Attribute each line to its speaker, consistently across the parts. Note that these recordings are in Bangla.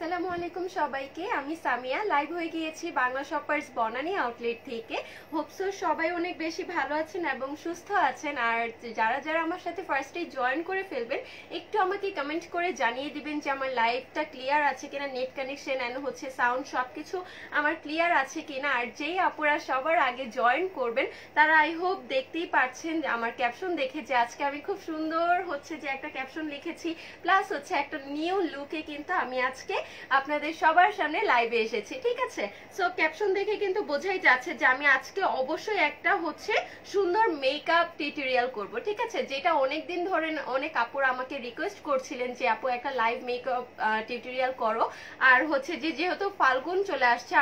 Speaker 1: আসসালামু আলাইকুম সবাইকে। আমি সামিয়া লাইভ হয়ে গিয়েছি বাংলা শপার্স বনানী আউটলেট থেকে। হোপসো সবাই অনেক বেশি ভালো আছেন এবং সুস্থ আছেন। আর যারা যারা আমার সাথে ফার্স্টেই জয়েন করে ফেলবেন, একটু আমাকে কমেন্ট করে জানিয়ে দিবেন যে আমার লাইভটা ক্লিয়ার আছে কিনা, নেট কানেকশন এন্ড হচ্ছে সাউন্ড সবকিছু আমার ক্লিয়ার আছে কিনা। আর যেই আপুরা সবার আগে জয়েন করবেন তারা আই হোপ দেখতেই পাচ্ছেন আমার ক্যাপশন দেখে যে আজকে আমি খুব সুন্দর হচ্ছে যে একটা ক্যাপশন লিখেছি, প্লাস হচ্ছে একটা নিউ লুকে কিন্তু আমি আজকে আপনাদের সবার সামনে লাইভে এসেছি। ঠিক আছে, সো ক্যাপশন দেখে কিন্তু বোঝাই যাচ্ছে যে আমি আজকে অবশ্যই একটা হচ্ছে সুন্দর মেকআপ টিউটোরিয়াল করব। ঠিক আছে, যেটা অনেক দিন ধরে অনেক আপুরা আমাকে রিকোয়েস্ট করছিলেন যে আপু একটা লাইভ মেকআপ টিউটোরিয়াল করো। আর হচ্ছে যে যেহেতু ফাল্গুন চলে আসছে,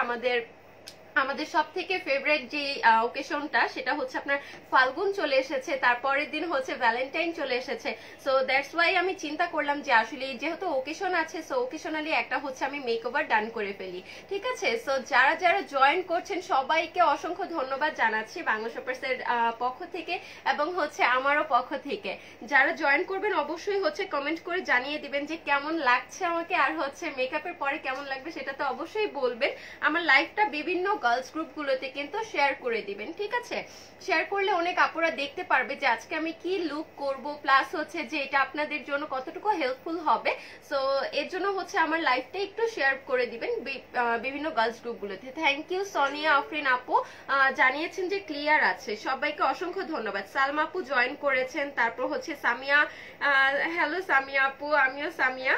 Speaker 1: আমাদের সব থেকে ফেভারিট যে ওকেশনটা সেটা হচ্ছে আপনার ফাল্গুন চলে এসেছে, তারপরের দিন হচ্ছে ভ্যালেন্টাইন চলে এসেছে। সো দ্যাটস ওয়াই আমি চিন্তা করলাম যে আসলে যেহেতু ওকেশন আছে, সো ওকেশনালি একটা হচ্ছে আমি মেকওভার ডান করে ফেলি। ঠিক আছে, সো যারা যারা জয়েন করছেন সবাইকে অসংখ্য ধন্যবাদ জানাচ্ছি বাংলা শপার্সের পক্ষ থেকে এবং হচ্ছে আমারও পক্ষ থেকে। যারা জয়েন করবেন অবশ্যই হচ্ছে কমেন্ট করে জানিয়ে দিবেন যে কেমন লাগছে আমাকে, আর হচ্ছে মেকআপের পরে কেমন লাগবে সেটা তো অবশ্যই বলবেন। আমার লাইফটা বিভিন্ন গার্লস গ্রুপগুলোতে কিন্তু শেয়ার করে দিবেন। ঠিক আছে, শেয়ার করলে অনেক আপুরা দেখতে পারবে যে আজকে আমি কি লুক করব, প্লাস হচ্ছে যে এটা আপনাদের জন্য কতটুকু হেল্পফুল হবে। সো এর জন্য হচ্ছে আমার লাইফটা একটু শেয়ার করে দিবেন বিভিন্ন গার্লস গ্রুপগুলোতে। থ্যাংক ইউ সোনিয়া আফরিন আপু, জানিয়েছেন যে ক্লিয়ার আছে। সবাইকে অসংখ্য ধন্যবাদ। সালমা আপু জয়েন করেছেন, তারপর হচ্ছে সামিয়া, হ্যালো সামিয়া আপু, আমিও সামিয়া।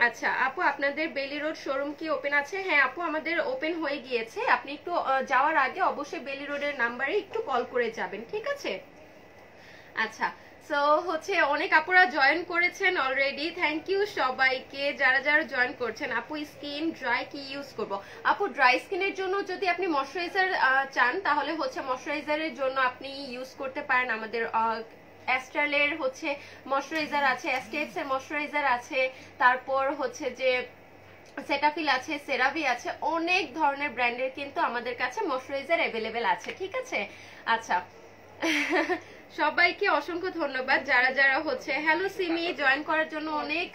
Speaker 1: আচ্ছা আপু, আপনাদের বেলি রোড শোরুম কি ওপেন আছে? হ্যাঁ আপু, আমাদের ওপেন হয়ে গিয়েছে। আপনি একটু যাওয়ার আগে অবশ্যই বেলি রোডের নাম্বারে একটু কল করে যাবেন। ঠিক আছে, আচ্ছা সো হচ্ছে অনেক আপুরা জয়েন করেছেন অলরেডি। থ্যাংক ইউ সবাইকে যারা যারা জয়েন করছেন। আপু স্কিন ড্রাই কি ইউজ করব? আপু ড্রাই স্কিনের জন্য যদি আপনি ময়শ্চারাইজার চান তাহলে হচ্ছে ময়শ্চারাইজারের জন্য আপনি ইউজ করতে পারেন আমাদের অ্যাস্ট্রালের হচ্ছে ময়শ্চারাইজার আছে, এসটিএক্স এর ময়শ্চারাইজার আছে, তারপর হচ্ছে যে সেটাফিল আছে, সেরাভি আছে, অনেক ধরনের ব্র্যান্ডের কিন্তু আমাদের কাছে ময়শ্চারাইজার অ্যাভেলেবেল আছে। ঠিক আছে, আচ্ছা সবাইকে অসংখ্য ধন্যবাদ যারা যারা হচ্ছে হ্যালো সিমি জয়েন করার জন্য অনেক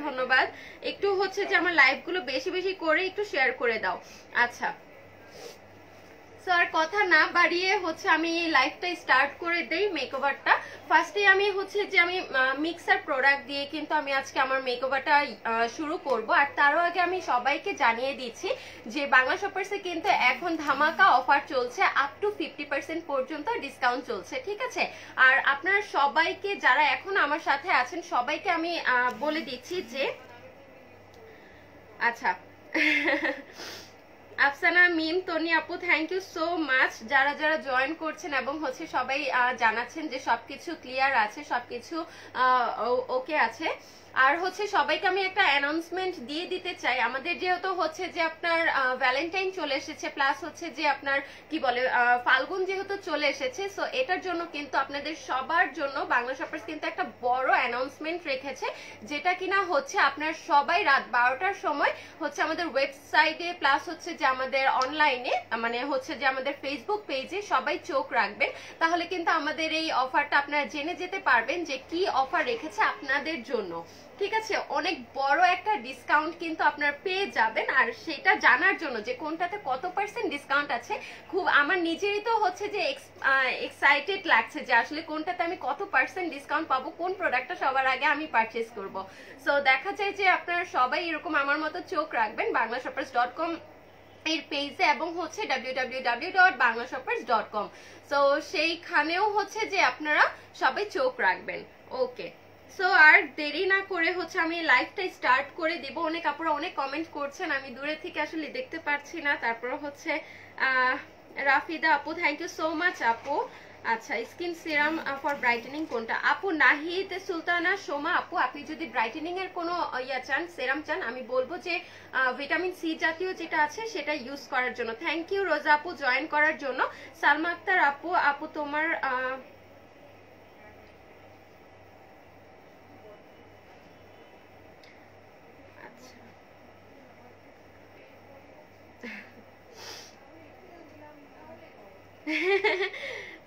Speaker 1: ধন্যবাদ। একটু হচ্ছে যে আমার লাইভগুলো বেশি বেশি করে একটু শেয়ার করে দাও। আচ্ছা স্যার কথা না বাড়িয়ে হচ্ছে আমি লাইভটা স্টার্ট করে দেই মেকওভারটা। ফার্স্টে আমি হচ্ছে যে আমি মিক্সার প্রোডাক্ট দিয়ে কিন্তু আমি আজকে আমার মেকওভারটা শুরু করব। আর তারও আগে আমি সবাইকে জানিয়ে দিচ্ছি যে বাংলা শপার্সে কিন্তু এখন ধামাকা অফার চলছে, আপ টু 50% পর্যন্ত ডিসকাউন্ট চলছে। ঠিক আছে, আর আপনারা সবাইকে যারা এখন আমার সাথে আছেন সবাইকে আমি বলে দিচ্ছি যে আচ্ছা আফসানা মিম তনি আপু থ্যাংক ইউ সো মাচ যারা যারা জয়েন করছেন এবং হচ্ছে সবাই জানাচ্ছেন যে সবকিছু ক্লিয়ার আছে, সবকিছু ওকে আছে। আর হচ্ছে সবাইকে আমি একটা অ্যানাউন্সমেন্ট দিয়ে দিতে চাই। আমাদের যেহেতু হচ্ছে যে আপনার ভ্যালেন্টাইন চলে এসেছে, প্লাস হচ্ছে যে আপনার কি বলে ফাল্গুন যেহেতু চলে এসেছে, সো এটার জন্য কিন্তু আপনাদের সবার জন্য বাংলা শপার্স কিন্তু একটা বড় অ্যানাউন্সমেন্ট রেখেছে, যেটা কিনা হচ্ছে আপনার সবাই রাত 12টার সময় হচ্ছে আমাদের ওয়েবসাইটে প্লাস হচ্ছে যে আমাদের অনলাইনে মানে হচ্ছে যে আমাদের ফেসবুক পেজে সবাই চোখ রাখবেন। তাহলে কিন্তু আমাদের এই অফারটা আপনারা জেনে যেতে পারবেন যে কি অফার রেখেছে আপনাদের জন্য। ঠিক আছে, অনেক বড় একটা ডিসকাউন্ট কিন্তু আপনারা পেয়ে যাবেন। আর সেটা জানার জন্য যে কোনটাতে কত পার্সেন্ট ডিসকাউন্ট আছে, খুব আমার নিজেরই তো হচ্ছে যে এক্সাইটেড লাগছে যে আসলে কোনটাতে আমি কত পার্সেন্ট ডিসকাউন্ট পাবো, কোন প্রোডাক্টটা সবার আগে আমি পারচেস করব। সো দেখা যায় যে আপনারা সবাই এরকম আমার মতো চোখ রাখবেন banglashoppers.com এর পেজে এবং হচ্ছে www.banglashoppers.com। সো সেইখানেও হচ্ছে যে আপনারা সবাই চোখ রাখবেন। ওকে, সো আর দেরি না করে হচ্ছে আমি লাইভটা স্টার্ট করে দিব। অনেক আপনারা অনেক কমেন্ট করছেন, আমি দূরে থেকে আসলে দেখতে পাচ্ছি না। তারপর হচ্ছে রাফিদা আপু থ্যাংক ইউ সো মাচ আপু। আচ্ছা স্কিন সিরাম ফর ব্রাইটেনিং কোনটা? আপু নাহিদ সুলতানা সোমা আপু, আপনি যদি ব্রাইটেনিং এর কোনো চান, সেরাম চান, আমি বলবো যে ভিটামিন সি জাতীয় যেটা আছে সেটা ইউজ করার জন্য। থ্যাংক ইউ রোজা আপু জয়েন করার জন্য। সালমা আক্তার আপু, আপু তোমার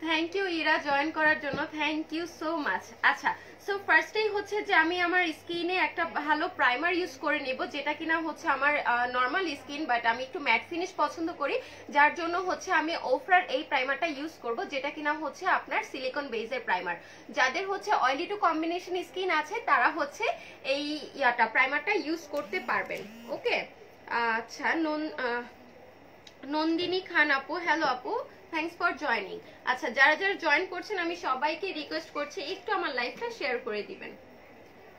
Speaker 1: থ্যাংক ইউ ইরা জয়েন করার জন্য, থ্যাংক ইউ সো মাচ। আচ্ছা, সো ফার্স্টেই হচ্ছে যে আমি আমার স্কিনে একটা ভালো প্রাইমার ইউজ করে নেব, যেটা কিনা হচ্ছে আমার নর্মাল স্কিন, বাট আমি একটু ম্যাট ফিনিশ পছন্দ করি, যার জন্য হচ্ছে আমি ওফরার এই প্রাইমারটা ইউজ করব, যেটা কিনা হচ্ছে আপনার সিলিকন বেসের প্রাইমার। যাদের হচ্ছে অয়েলি টু কম্বিনেশন স্কিন আছে তারা হচ্ছে এই প্রাইমারটা ইউজ করতে পারবেন। ওকে, আচ্ছা, নন্দিনী খান আপু, হ্যালো আপু, থ্যাঙ্কস ফর জয়নিং। আচ্ছা, যারা যারা জয়েন করছেন আমি সবাইকে রিকোয়েস্ট করছি একটু আমার লাইভটা শেয়ার করে দিবেন।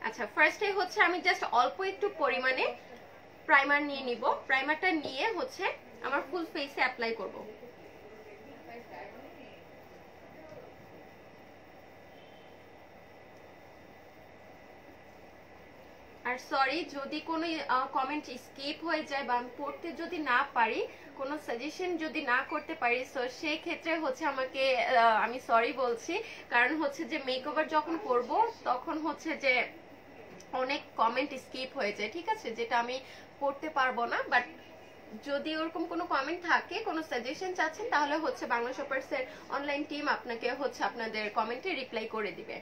Speaker 1: আচ্ছা, ফার্স্টে হচ্ছে আমি জাস্ট অল্প একটু পরিমাণে প্রাইমার নিয়ে নিব, প্রাইমারটা নিয়ে হচ্ছে আমার ফুল ফেসে অ্যাপ্লাই করব। আর সরি যদি কোনো কমেন্ট স্কিপ হয়ে যায় বা আমি পড়তে যদি না পারি, কোনো সাজেশন যদি না করতে পারি, সো সেই ক্ষেত্রে হচ্ছে আমাকে আমি সরি বলছি, কারণ হচ্ছে যে মেকওভার যখন করব তখন হচ্ছে যে অনেক কমেন্ট স্কিপ হয়ে যায়, ঠিক আছে, যেটা আমি পড়তে পারবো না। বাট যদি ওরকম কোনো কমেন্ট থাকে, কোনো সাজেশন চাচ্ছেন, তাহলে হচ্ছে বাংলা শপার্সের অনলাইন টিম আপনাকে হচ্ছে আপনাদের কমেন্টে রিপ্লাই করে দিবে।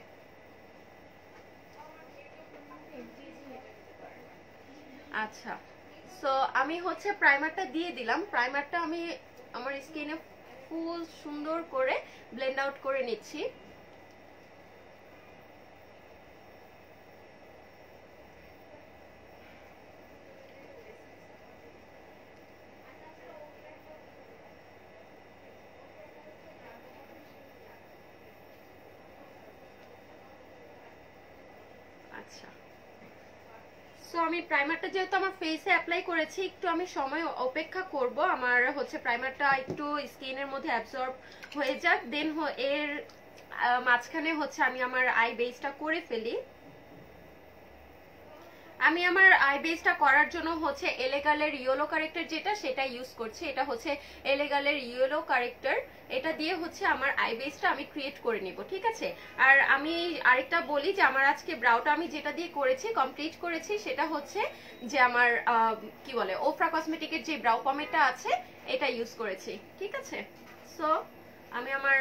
Speaker 1: আচ্ছা, সো আমি হচ্ছে প্রাইমারটা দিয়ে দিলাম, প্রাইমারটা আমি আমার স্কিনে ফুল সুন্দর করে ব্লেন্ড আউট করে নিচ্ছি। আচ্ছা, সো আমি প্রাইমারটা যেহেতু আমার ফেসে অ্যাপ্লাই করেছি, একটু আমি সময় অপেক্ষা করব আমার হচ্ছে প্রাইমারটা একটু স্কিনের মধ্যে অ্যাবজর্ব হয়ে যাক, দেন এর মাঝখানে হচ্ছে আমি আমার আই বেসটা করে ফেলি। আমি আমার আই বেসটা করার জন্য হচ্ছে এলেগালের ইয়েলো কারেক্টর যেটা, সেটা ইউজ করছি। এটা হচ্ছে এলেগালের ইয়েলো কারেক্টর, এটা দিয়ে হচ্ছে আমার আই বেসটা আমি ক্রিয়েট করে নিব, ঠিক আছে। আর আমি আরেকটা বলি যে আমার আজকে ব্রাউটা আমি যেটা দিয়ে করেছি, কমপ্লিট করেছি, সেটা হচ্ছে যে আমার কি বলে ওফরা কসমেটিকের যে ব্রাউ পমেটটা আছে এটা ইউজ করেছি, ঠিক আছে। সো আমি আমার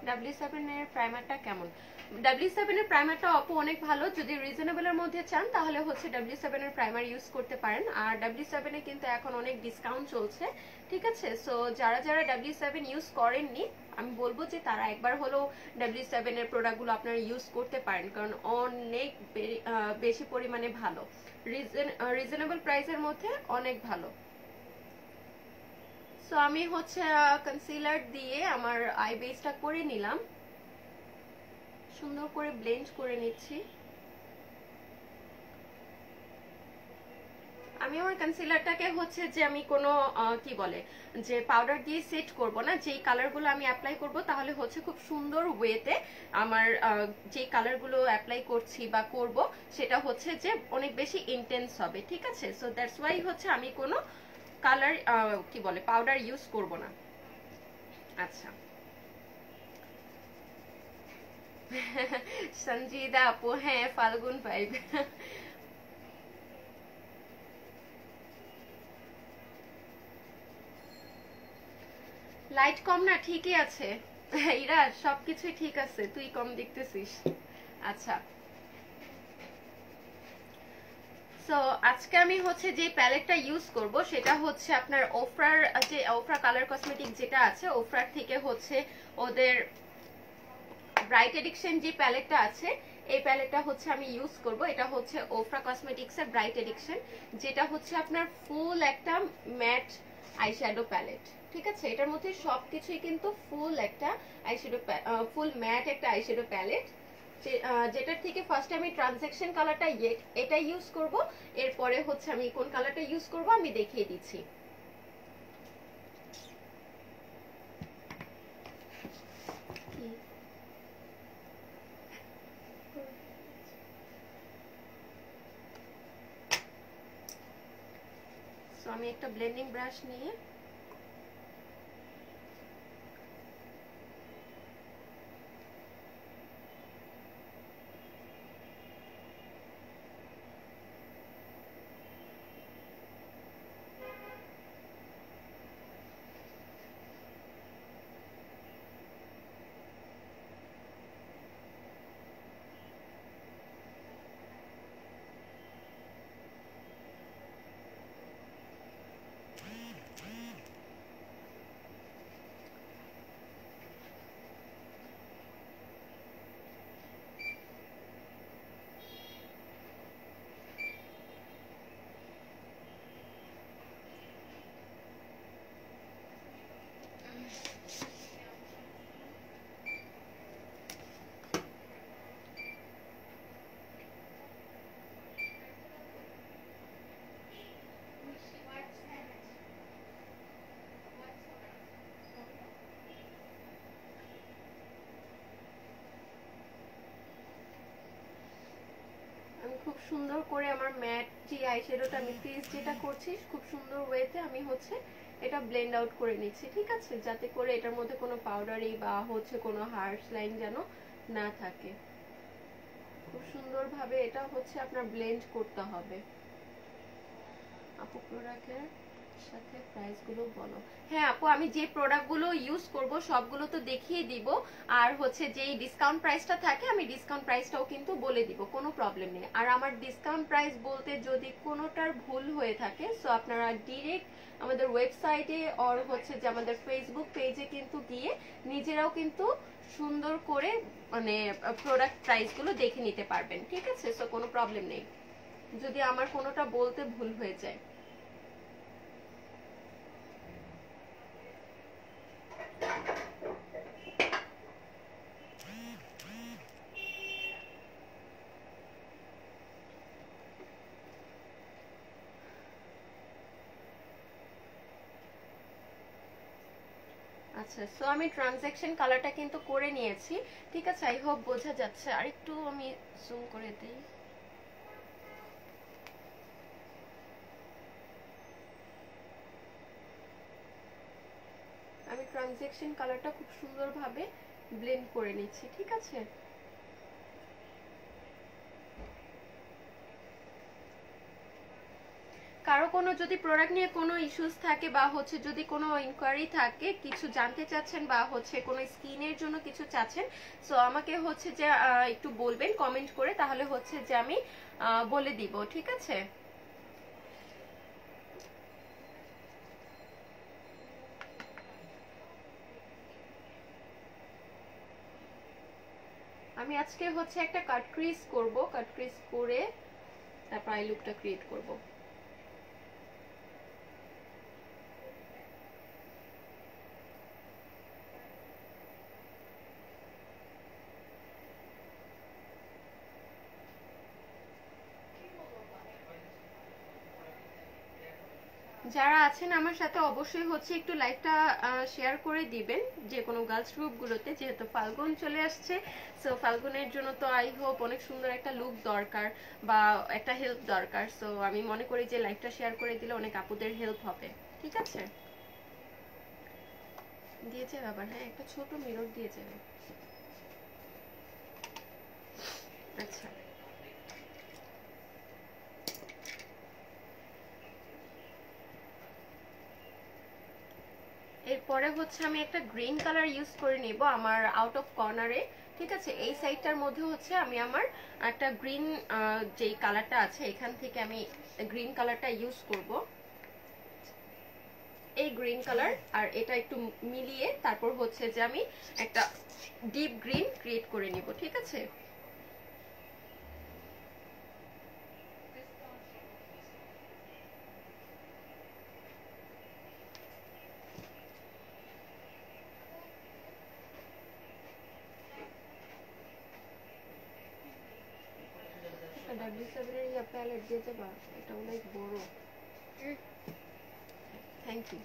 Speaker 1: W7 এর প্রাইমারটা কেমন? W7 এর প্রাইমারটা আপু অনেক ভালো, যদি রিজনেবলের মধ্যে চান তাহলে হচ্ছে W7 এর প্রাইমার ইউজ করতে পারেন। আর W7 এ কিন্তু এখন অনেক ডিসকাউন্ট চলছে, ঠিক আছে। সো যারা যারা W7 ইউজ করেননি, আমি বলবো যে তারা একবার হলেও W7 এর প্রোডাক্টগুলো আপনারা ইউজ করতে পারেন, কারণ অনেক বেশি পরিমাণে ভালো, রিজনেবল প্রাইসের মধ্যে অনেক ভালো। সো আমি হচ্ছে কনসিলার দিয়ে আমার আই বেসটা করে নিলাম, সুন্দর করে ব্লেন্ড করে নিচ্ছি। আমি আমার কনসিলারটাকে হচ্ছে যে আমি কোনো কি বলে যে পাউডার দিয়ে সেট করব না, যেই কালারগুলো আমি অ্যাপ্লাই করব তাহলে হচ্ছে খুব সুন্দর ওয়েতে আমার যেই কালারগুলো অ্যাপ্লাই করছি বা করব সেটা হচ্ছে যে অনেক বেশি ইন্টেন্স হবে, ঠিক আছে। সো দ্যাটস ওয়াই হচ্ছে আমি কোনো কালার কি বলে পাউডার ইউজ করব না। আচ্ছা, সঞ্জিদা আপু, হ্যাঁ ফাল্গুন ভাইব। লাইট কম না, ঠিকই আছে ইরা, সবকিছুই ঠিক আছে, তুই কম দেখতেছিস। আচ্ছা, সো আজকে আমি হচ্ছে যে প্যালেটটা ইউজ করব সেটা হচ্ছে আপনার ওফরার, যে ওফরা কালার কসমেটিক যেটা আছে ওফরার থেকে হচ্ছে ওদের ব্রাইট এডিকশন যে প্যালেটটা আছে এই প্যালেটটা হচ্ছে আমি ইউজ করব। এটা হচ্ছে ওফরা কসমেটিক্স এর ব্রাইট এডিকশন, যেটা হচ্ছে আপনার ফুল একটা ম্যাট আইশ্যাডো প্যালেট। ঠিক আছে, এটার মধ্যে সবকিছুই কিন্তু ফুল একটা আইশ্যাডো, ফুল ম্যাট একটা আইশ্যাডো প্যালেট, যেটার থেকে ফার্স্ট আমি ট্রানজ্যাকশন কালারটা এটা ইউজ করব। এরপরে হচ্ছে আমি কোন কালারটা ইউজ করব আমি দেখিয়ে দিচ্ছি। সো আমি একটা ব্লেন্ডিং ব্রাশ নিয়ে খুব সুন্দর করে আমার ম্যাট যে আইশ্যাডোটা আমি ফেস যেটা করছি খুব সুন্দর ওয়েতে আমি হচ্ছে এটা ব্লেন্ড আউট করে নিচ্ছি। ঠিক আছে, যাতে করে এটার মধ্যে কোনো পাউডারি বা হচ্ছে কোনো হার্শ লাইন যেন না থাকে। খুব সুন্দরভাবে এটা হচ্ছে আপনার ব্লেন্ড করতে হবে। আপু প্রোডাক্টের সাথে প্রাইস গুলো বলো। হ্যাঁ আপু, আমি যে প্রোডাক্ট গুলো ইউজ করব সবগুলো তো দেখিয়ে দিব, আর হচ্ছে যেই ডিসকাউন্ট প্রাইসটা থাকে আমি ডিসকাউন্ট প্রাইসটাও কিন্তু বলে দিব, কোনো প্রবলেম নেই। আর আমার ডিসকাউন্ট প্রাইস বলতে যদি কোনোটার ভুল হয়ে থাকে সো আপনারা ডিরেক্ট আমাদের ওয়েবসাইটে অর হচ্ছে যে আমাদের ফেসবুক পেজে কিন্তু গিয়ে নিজেরাও কিন্তু সুন্দর করে মানে প্রোডাক্ট প্রাইস গুলো দেখে নিতে পারবেন। ঠিক আছে, সো কোনো প্রবলেম নেই যদি আমার কোনোটা বলতে ভুল হয়ে যায়। আচ্ছা, সো আমি ট্রানজ্যাকশন কালারটা কিন্তু করে নিয়েছি। ঠিক আছে, আই হোপ বোঝা যাচ্ছে। আর একটু আমি জুম করে দিই। আমি ট্রানজ্যাকশন কালারটা খুব সুন্দরভাবে ব্লেন্ড করে নিচ্ছি। ঠিক আছে, কারো কোনো যদি প্রোডাক্ট নিয়ে কোনো ইস্যুস থাকে বা হচ্ছে যদি কোনো ইনকোয়ারি থাকে, কিছু জানতে চাচ্ছেন বা হচ্ছে কোনো স্কিনের জন্য কিছু চাচ্ছেন, সো আমাকে হচ্ছে যে একটু বলবেন কমেন্ট করে, তাহলে হচ্ছে যে আমি বলে দিব। ঠিক আছে, আমি আজকে হচ্ছে একটা কাট ক্রিজ করব, কাট ক্রিজ করে তারপর আই লুকটা ক্রিয়েট করব। যারা আছেন আমার সাথে অবশ্যই হচ্ছে একটু লাইভটা শেয়ার করে দিবেন যে কোনো গার্লস গ্রুপগুলোতে, যেহেতু ফাল্গুন চলে আসছে। সো ফাল্গুনের জন্য তো আই হোপ অনেক সুন্দর একটা লুক দরকার বা একটা হেল্প দরকার। সো আমি মনে করি যে লাইভটা শেয়ার করে দিলে অনেক আপুদের হেল্প হবে। ঠিক আছে, দিয়েছে আবার, হ্যাঁ একটা ছোট মিরর দিয়ে যাবে। আচ্ছা, এরপরে হচ্ছে আমি একটা গ্রিন কালার ইউজ করে নিব আমার আউট অফ কর্নারে। ঠিক আছে, এই সাইডটার মধ্যে হচ্ছে আমি আমার একটা গ্রিন যেই কালারটা আছে এখান থেকে আমি গ্রিন কালারটা ইউজ করব। এই গ্রিন কালার আর এটা একটু মিলিয়ে তারপর হচ্ছে যে আমি একটা ডিপ গ্রিন ক্রিয়েট করে নিব। ঠিক আছে, W7 এর প্যালেট দিয়ে যাবা, এটা অনেক বড়। Thank you.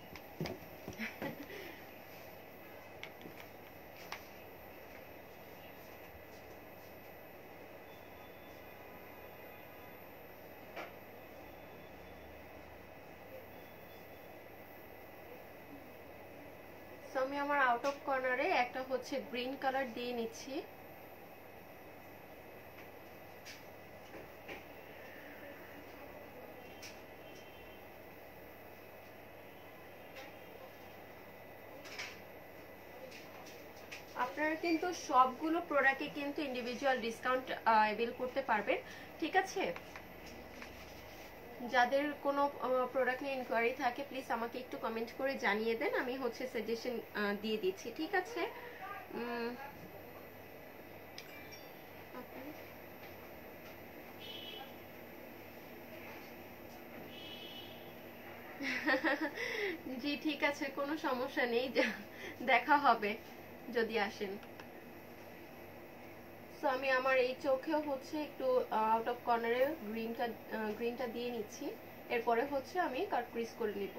Speaker 1: আমি আমার আউট অফ কর্নারে একটা হচ্ছে গ্রিন কালার দিয়ে নিচ্ছি। আপনারা কিন্তু সবগুলো প্রোডাক্টে কিন্তু ইন্ডিভিজুয়াল ডিসকাউন্ট অ্যাভেল করতে পারবেন। ঠিক আছে, যাদের কোনো প্রোডাক্ট নিয়ে ইনকোয়ারি থাকে প্লিজ আমাকে একটু কমেন্ট করে জানিয়ে দেন, আমি হচ্ছে সাজেশন দিয়ে দিচ্ছি। ঠিক আছে, জি ঠিক আছে, কোনো সমস্যা নেই, দেখা হবে যদি আসেন। সো আমি আমার এই চোখেও হচ্ছে একটু আউট অফ কর্নারে গ্রিনটা দিয়ে নিচ্ছি। এরপরে হচ্ছে আমি কাট ক্রিজ করে নিব।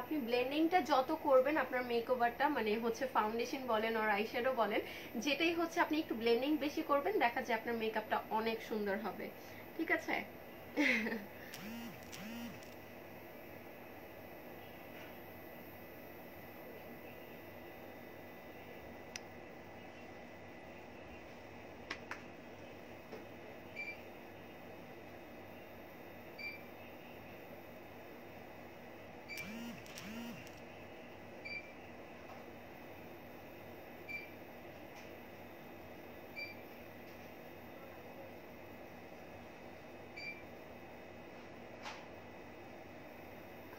Speaker 1: আপনি ব্লেন্ডিংটা যত করবেন আপনার মেকওভারটা মানে হচ্ছে ফাউন্ডেশন বলেন আর আইশ্যাডো বলেন, যেটাই হচ্ছে আপনি একটু ব্লেন্ডিং বেশি করবেন, দেখা যায় আপনার মেকআপটা অনেক সুন্দর হবে। ঠিক আছে।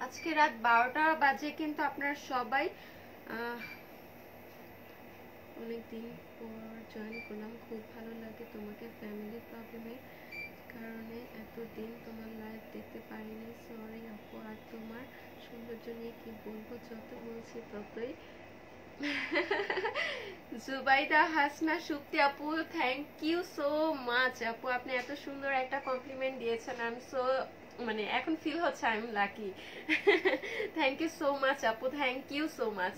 Speaker 1: আজকে রাত 12টা বাজে, কিন্তু আপনারা সবাই অনেকদিন পর জয়েন করলাম, খুব ভালো লাগে তোমাকে। ফ্যামিলি প্রবলেমের কারণে এতদিন তোমার লাইভ দেখতে পারিনি, সরি আপু। আর তোমার সৌন্দর্য নিয়ে কি বলবো, যত বলছি ততই। জুবাইদা হাসনা সুপ্তি আপু, থ্যাংক ইউ সো মাচ আপু, আপনি এত সুন্দর একটা কমপ্লিমেন্ট দিয়েছেন। আই এম সো মানে এখন ফিল হচ্ছে I am lucky. Thank you so much আপু, থ্যাংক ইউ সো মাচ।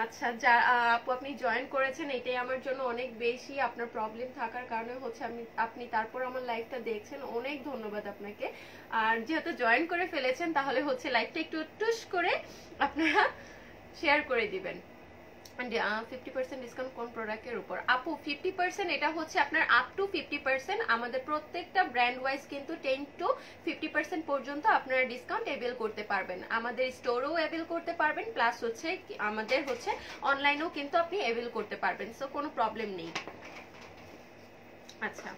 Speaker 1: আচ্ছা, যা আপু আপনি জয়েন করেছেন এটাই আমার জন্য অনেক বেশি। আপনার প্রবলেম থাকার কারণে হচ্ছে আপনি তারপর আমার লাইভটা দেখছেন, অনেক ধন্যবাদ আপনাকে। আর যেহেতু জয়েন করে ফেলেছেন তাহলে হচ্ছে লাইভটা একটু টুস করে আপনারা শেয়ার করে দিবেন। 50% ডিসকাউন্ট কোন প্রোডাক্টের উপর আপু? 50% এটা হচ্ছে আপনার আপ টু 50%। আমাদের প্রত্যেকটা ব্র্যান্ড ওয়াইজ কিন্তু 10 to 50% পর্যন্ত আপনারা ডিসকাউন্ট অ্যাভেল করতে পারবেন। আমাদের স্টোরেও অ্যাভেল করতে পারবেন, প্লাস হচ্ছে আমাদের হচ্ছে অনলাইনেও কিন্তু আপনি অ্যাভেল করতে পারবেন। সো কোনো প্রবলেম নেই। আচ্ছা,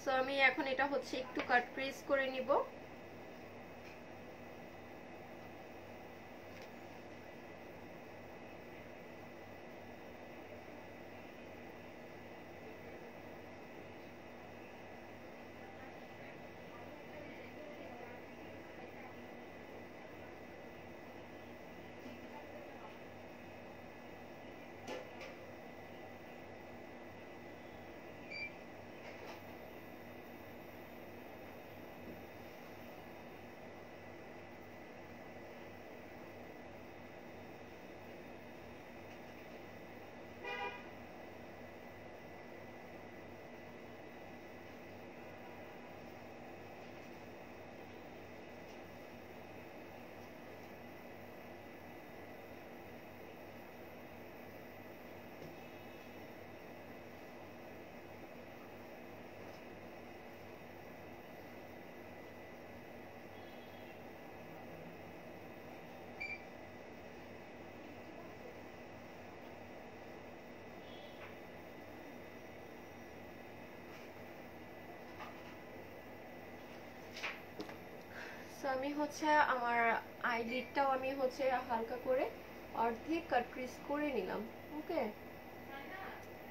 Speaker 1: সো আমি এখন এটা হচ্ছে একটু কাট ক্রিজ করে নিব। আমি হচ্ছে আমার আইলিডটাও আমি হচ্ছে হালকা করে অর্ধেক কাট ক্রিজ করে নিলাম। ওকে,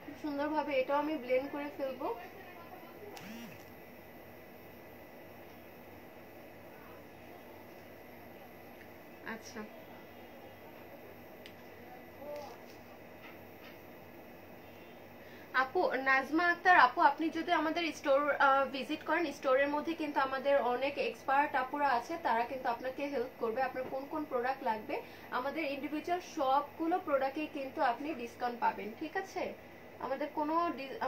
Speaker 1: খুব সুন্দরভাবে এটাও আমি ব্লেন্ড করে ফেলবো। আচ্ছা, আপু নাজমা আক্তার আপু, আপনি যদি আমাদের স্টোর ভিজিট করেন, স্টোরের মধ্যে কিন্তু আমাদের অনেক এক্সপার্ট আপুরা আছে, তারা কিন্তু আপনাকে হেল্প করবে। আপনার কোন কোন প্রোডাক্ট লাগবে, আমাদের ইন্ডিভিজুয়াল সবগুলো প্রোডাক্টেই কিন্তু আপনি ডিসকাউন্ট পাবেন। ঠিক আছে, আমাদের কোনো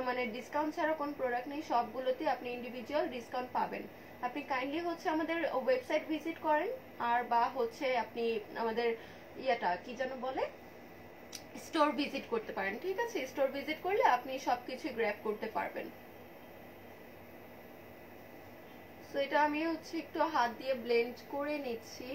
Speaker 1: মানে ডিসকাউন্ট ছাড়া কোন প্রোডাক্ট নেই, সবগুলোতে আপনি ইন্ডিভিজুয়াল ডিসকাউন্ট পাবেন। আপনি কাইন্ডলি হচ্ছে আমাদের ওয়েবসাইট ভিজিট করেন, আর বা হচ্ছে আপনি আমাদের ইয়াটা কি যেন বলে, স্টোর ভিজিট করতে পারেন। ঠিক আছে, স্টোর ভিজিট করলে আপনি সবকিছু গ্র্যাব করতে পারবেন। সো এটা আমি হচ্ছে একটু হাত দিয়ে ব্লেন্ড করে নিচ্ছি।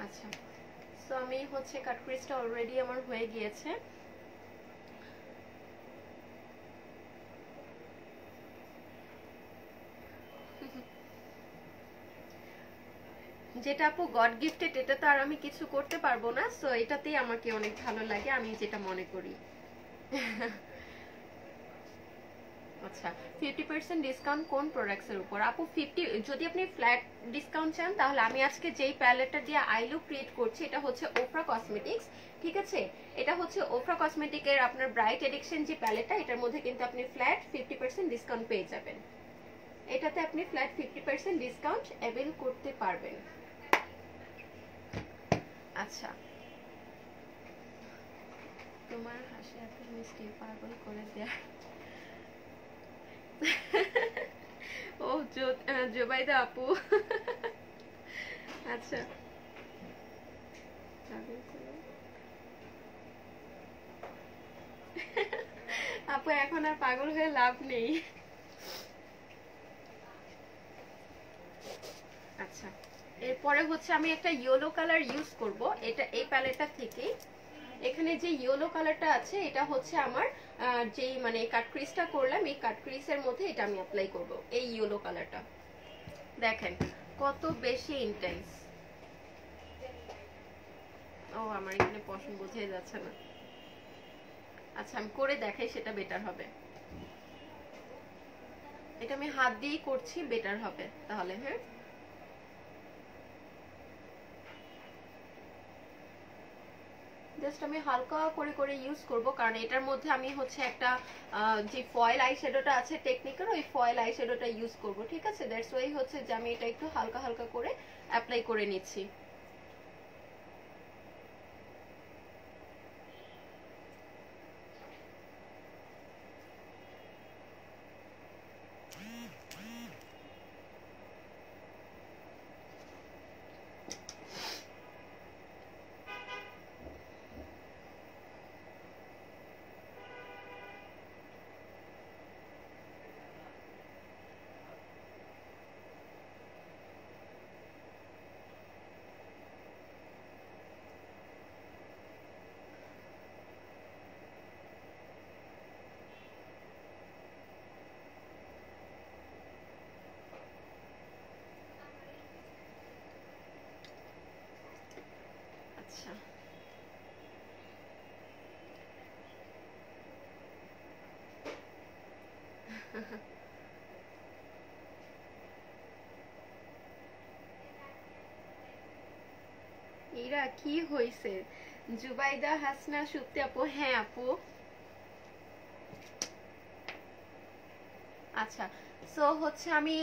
Speaker 1: আচ্ছা, সো আমি হচ্ছে কাট ক্রিজটা অলরেডি আমার হয়ে গিয়েছে। যেটা আপু গড গিফটেড, এটা তো আর আমি কিছু করতে পারবো না, সো এটাতেই আমাকে অনেক ভালো লাগে, আমি যেটা মনে করি। আচ্ছা, 50% ডিসকাউন্ট কোন প্রোডাক্টস এর উপর? আপু 50, যদি আপনি ফ্ল্যাট ডিসকাউন্ট চান তাহলে আমি আজকে যেই প্যালেটটা দিয়ে আই লুক ক্রিয়েট করছি, এটা হচ্ছে ওফরা কসমেটিক্স। ঠিক আছে, এটা হচ্ছে ওফরা কসমেটিকের আপনার ব্রাইট এডিকশন যে প্যালেটটা, এটার মধ্যে কিন্তু আপনি ফ্ল্যাট 50% ডিসকাউন্ট পেয়ে যাবেন। এটাতে আপনি ফ্ল্যাট 50% ডিসকাউন্ট অ্যাভেল করতে পারবেন। আচ্ছা, তোমার হাসি এত মিষ্টি, পাগল করে দেয়া। ও জোবাইদা আপু। আচ্ছা, আপু এখন আর পাগল হয়ে লাভ নেই। আচ্ছা, এরপরে হচ্ছে আমি একটা ইয়েলো কালার ইউজ করব, এটা এই প্যালেটটা থেকে। এখানে যে ইয়েলো কালারটা আছে, এটা হচ্ছে আমার যেই মানে কাট ক্রিজটা করলাম, এই কাট ক্রিজের মধ্যে এটা আমি অ্যাপ্লাই করব। এই ইয়েলো কালারটা দেখেন কত বেশি ইন্টেন্স। ও আমার এখানে পছন্দ বোঝাই যাচ্ছে না। আচ্ছা, আমি করে দেখাই, সেটা বেটার হবে। এটা আমি হাত দিয়েই করছি, বেটার হবে তাহলে। হ্যাঁ, জাস্ট আমি হালকা করে করে ইউজ করব, কারণ এটার মধ্যে আমি হচ্ছে একটা যে ফয়েল আই শ্যাডোটা আছে টেকনিকের, ওই ফয়েল আই শ্যাডোটা ইউজ করব। ঠিক আছে, দ্যাটস ওয়াই হচ্ছে যে আমি এটা একটু হালকা হালকা করে অ্যাপ্লাই করে নিচ্ছি। আচ্ছা, এরা কি হইছে? জুবাইদা হাসনা সুপ্তি আপু, হ্যাঁ আপু। আচ্ছা, সো হচ্ছে আমি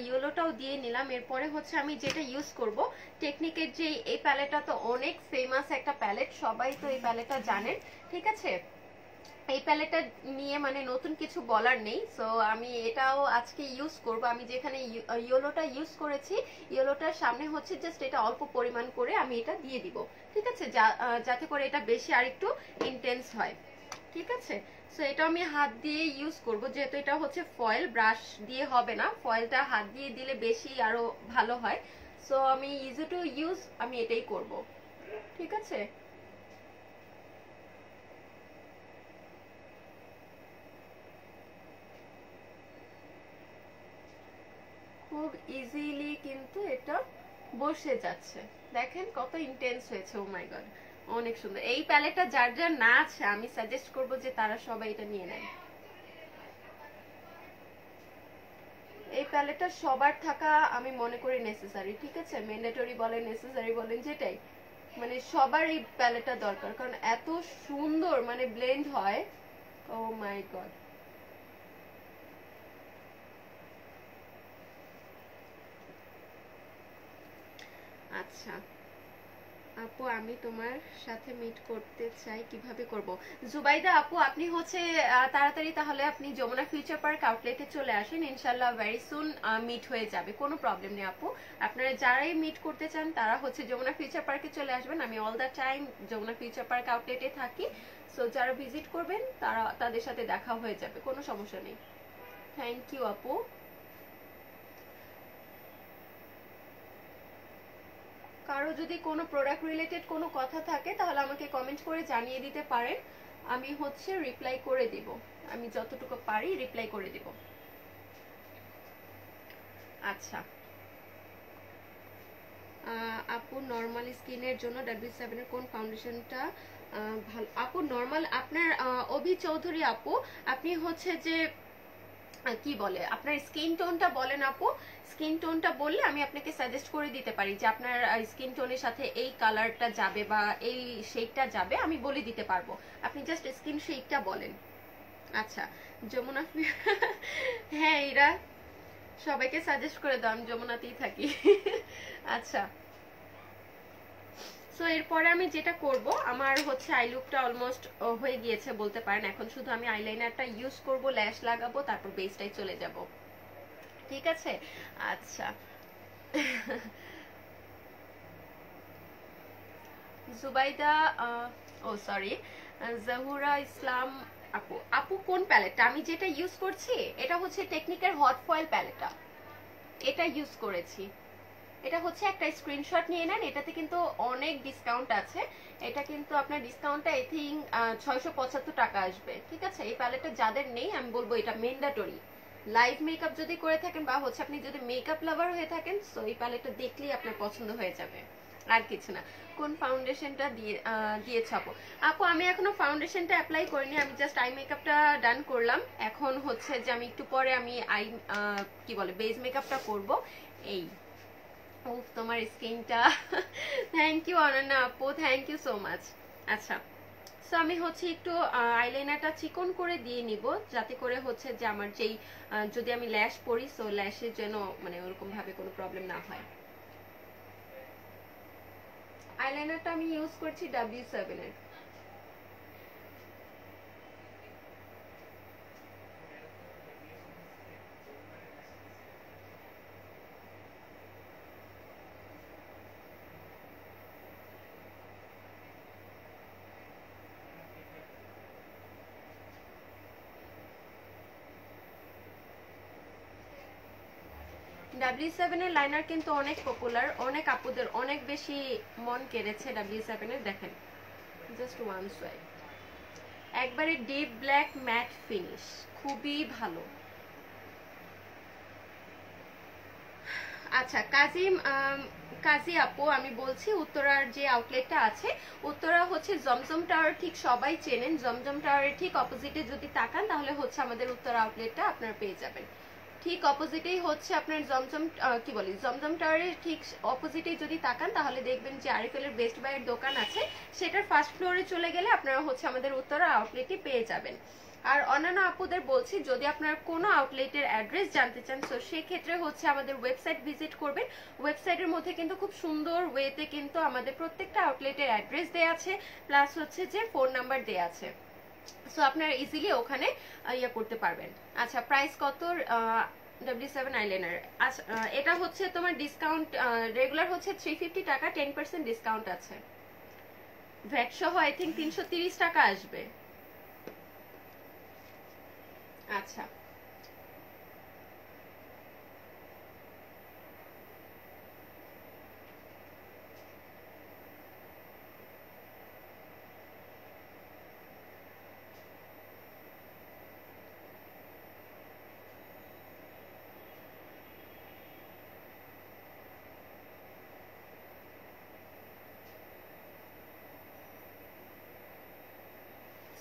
Speaker 1: ইয়েলোটাও দিয়ে নিলাম। এরপরে হচ্ছে আমি যেটা ইউজ করব, টেকনিকের যে এই প্যালেটটা তো অনেক ফেমাস একটা প্যালেট, সবাই তো এই প্যালেটটা জানেন, ঠিক আছে। এই প্যালেটটা নিয়ে মানে নতুন কিছু বলার নেই। সো আমি এটাও আজকে ইউজ করব। আমি যেখানে ইয়েলোটা ইউজ করেছি, ইয়েলোটার সামনে হচ্ছে জাস্ট এটা অল্প পরিমাণ করে আমি এটা দিয়ে দিব, ঠিক আছে, যাতে করে এটা বেশি আর একটু ইন্টেন্স হয়, ঠিক আছে। সো এটা আমি হাত দিয়ে ইউজ করব, যেহেতু এটা হচ্ছে ফয়েল, ব্রাশ দিয়ে হবে না, ফয়েলটা হাত দিয়ে দিলে বেশি আরো ভালো হয়। সো আমি ইজি টু ইউজ, আমি এটাই করব, ঠিক আছে। খুব ইজিলি কিন্তু এটা বসে যাচ্ছে, দেখেন কত ইন্টেন্স হয়েছে। ও মাই গড, অনেক সুন্দর। এই প্যালেটটা যার যার না আছে আমি সাজেস্ট করব যে তারা সবাই এটা নিয়ে নেয়। এই প্যালেটটা সবার থাকা আমি মনে করি নেসেসারি, ঠিক আছে, ম্যান্ডেটরি বলেন নেসেসারি বলেন যেটাই, মানে সবার এই প্যালেটটা দরকার, কারণ এত সুন্দর মানে ব্লেন্ড হয়। ও মাই গড। আচ্ছা আপু, আমি তোমার সাথে মিট করতে চাই, কিভাবে করব? জুবাইদা আপু, আপনি হচ্ছে তাড়াতাড়ি তাহলে আপনি যমুনা ফিউচার পার্ক আউটলেটে চলে আসেন, ইনশাল্লাহ ভেরি সুন মিট হয়ে যাবে, কোনো প্রবলেম নেই আপু। আপনারা যারাই মিট করতে চান তারা হচ্ছে যমুনা ফিউচার পার্কে চলে আসবেন, আমি all the time Jamuna future park আউটলেটে থাকি। সো যারা ভিজিট করবেন তারা তাদের সাথে দেখা হয়ে যাবে, কোনো সমস্যা নেই। থ্যাংক ইউ আপু। কারো যদি কোনো প্রোডাক্ট রিলেটেড কোনো কথা থাকে তাহলে আমাকে কমেন্ট করে জানিয়ে দিতে পারেন, আমি হচ্ছে রিপ্লাই করে দিব, আমি যতটুকু পারি রিপ্লাই করে দিব। আচ্ছা আপু, নর্মাল স্কিনের জন্য W7 এর কোন ফাউন্ডেশনটা ভালো? আপু নর্মাল আপনার অভি চৌধুরী আপু, আপনি হচ্ছে যে কি বলে আপনার স্কিন টোনটা বলেন আপু, স্কিন টোনটা বললে আমি আপনাকে সাজেস্ট করে দিতে পারি যে আপনার স্কিন টোনের সাথে এই কালারটা যাবে বা এই শেডটা যাবে, আমি বলে দিতে পারবো। আপনি জাস্ট স্কিন শেডটা বলেন। আচ্ছা যমুনা হ্যাঁ এরা সবাইকে সাজেস্ট করে দাও, আমি যমুনাতেই থাকি। আচ্ছা সো এরপরে আমি যেটা করব, আমার হচ্ছে আই লুকটা অলমোস্ট হয়ে গিয়েছে বলতে পারেন, এখন শুধু আমি আইলাইনারটা ইউজ করব, ল্যাশ লাগাবো, তারপর বেসটাই চলে যাব, ঠিক আছে। আচ্ছা জুবাইদা ও সরি, জাহুরা ইসলাম আপু, আপু কোন প্যালেটটা? আমি যেটা ইউজ করছি এটা হচ্ছে টেকনিকের হট ফয়েল প্যালেটটা, এটা ইউজ করেছি। এটা হচ্ছে একটা স্ক্রিনশট নিয়ে নেন, এটাতে কিন্তু অনেক ডিসকাউন্ট আছে, এটা কিন্তু আপনার ডিসকাউন্টটা আই থিঙ্ক 675 টাকা আসবে, ঠিক আছে। এই প্যালেটটা যাদের নেই আমি বলবো এটা ম্যান্ডেটরি, লাইভ মেকআপ যদি করে থাকেন বা হচ্ছে আপনি যদি মেকআপ লাভার হয়ে থাকেন, সো এই প্যালেটটা দেখলেই আপনার পছন্দ হয়ে যাবে, আর কিছু না। কোন ফাউন্ডেশনটা দিয়েছ আপু? আপু আমি এখনো ফাউন্ডেশনটা অ্যাপ্লাই করিনি, আমি জাস্ট আই মেকআপটা ডান করলাম, এখন হচ্ছে যে আমি একটু পরে আমি কি বলে বেস মেকআপটা করব। এই তোমার স্কিনটা থ্যাংক ইউ অনন্যা আপু, থ্যাংক ইউ সো মাচ। আচ্ছা সো আমি হচ্ছে একটু আইলাইনারটা চিকন করে দিয়ে নিব, যাতে করে হচ্ছে যে আমার যেই যদি আমি ল্যাশ পরি, সো ল্যাশের যেন মানে ওরকম ভাবে কোনো প্রবলেম না হয়। আইলাইনারটা আমি ইউজ করছি W7 এর। W7 এর লাইনার কিন্তু অনেক পপুলার, অনেক আপুদের অনেক বেশি মন কেড়েছে W7 এর, দেখেন জাস্ট ওয়ান সোয়াইপ, একবারে ডিপ ব্ল্যাক ম্যাট ফিনিশ, খুবই ভালো। আচ্ছা কাজী আপু, আমি বলছি উত্তরার যে আউটলেটটা আছে, উত্তরা হচ্ছে জমজম টাওয়ার, ঠিক সবাই চেনেন, জমজম টাওয়ারের ঠিক অপোজিটে যদি তাকান তাহলে হচ্ছে আমাদের উত্তরা আউটলেটটা আপনারা পেয়ে যাবেন, ঠিক অপোজিটেই হচ্ছে আপনার জমজম কি বলি জমজম টাওয়ারের ঠিক অপোজিটেই যদি তাকান তাহলে দেখবেন যে আরিফেলের বেস্ট বাইয়ের দোকান আছে, সেটার ফার্স্ট ফ্লোরে চলে গেলে আপনারা হচ্ছে আমাদের উত্তরা আউটলেটই পেয়ে যাবেন। আর অন্যান্য আপুদের বলছি, যদি আপনার কোনো আউটলেটের অ্যাড্রেস জানতে চান, তো সেক্ষেত্রে হচ্ছে আমাদের ওয়েবসাইট ভিজিট করবেন। ওয়েবসাইটের মধ্যে কিন্তু খুব সুন্দর ওয়েতে কিন্তু আমাদের প্রত্যেকটা আউটলেটের অ্যাড্রেস দেয়া আছে, প্লাস হচ্ছে যে ফোন নাম্বার দেয়া আছে। সো আপনারা ইজিলি ওখানে ইয়ে করতে পারবেন। আচ্ছা, প্রাইস কত W7 আইলাইনার? আচ্ছা, এটা হচ্ছে তোমার ডিসকাউন্ট রেগুলার হচ্ছে 350 টাকা, 10% ডিসকাউন্ট আছে। ভ্যাট সহ আই থিঙ্ক 330 টাকা আসবে। আচ্ছা,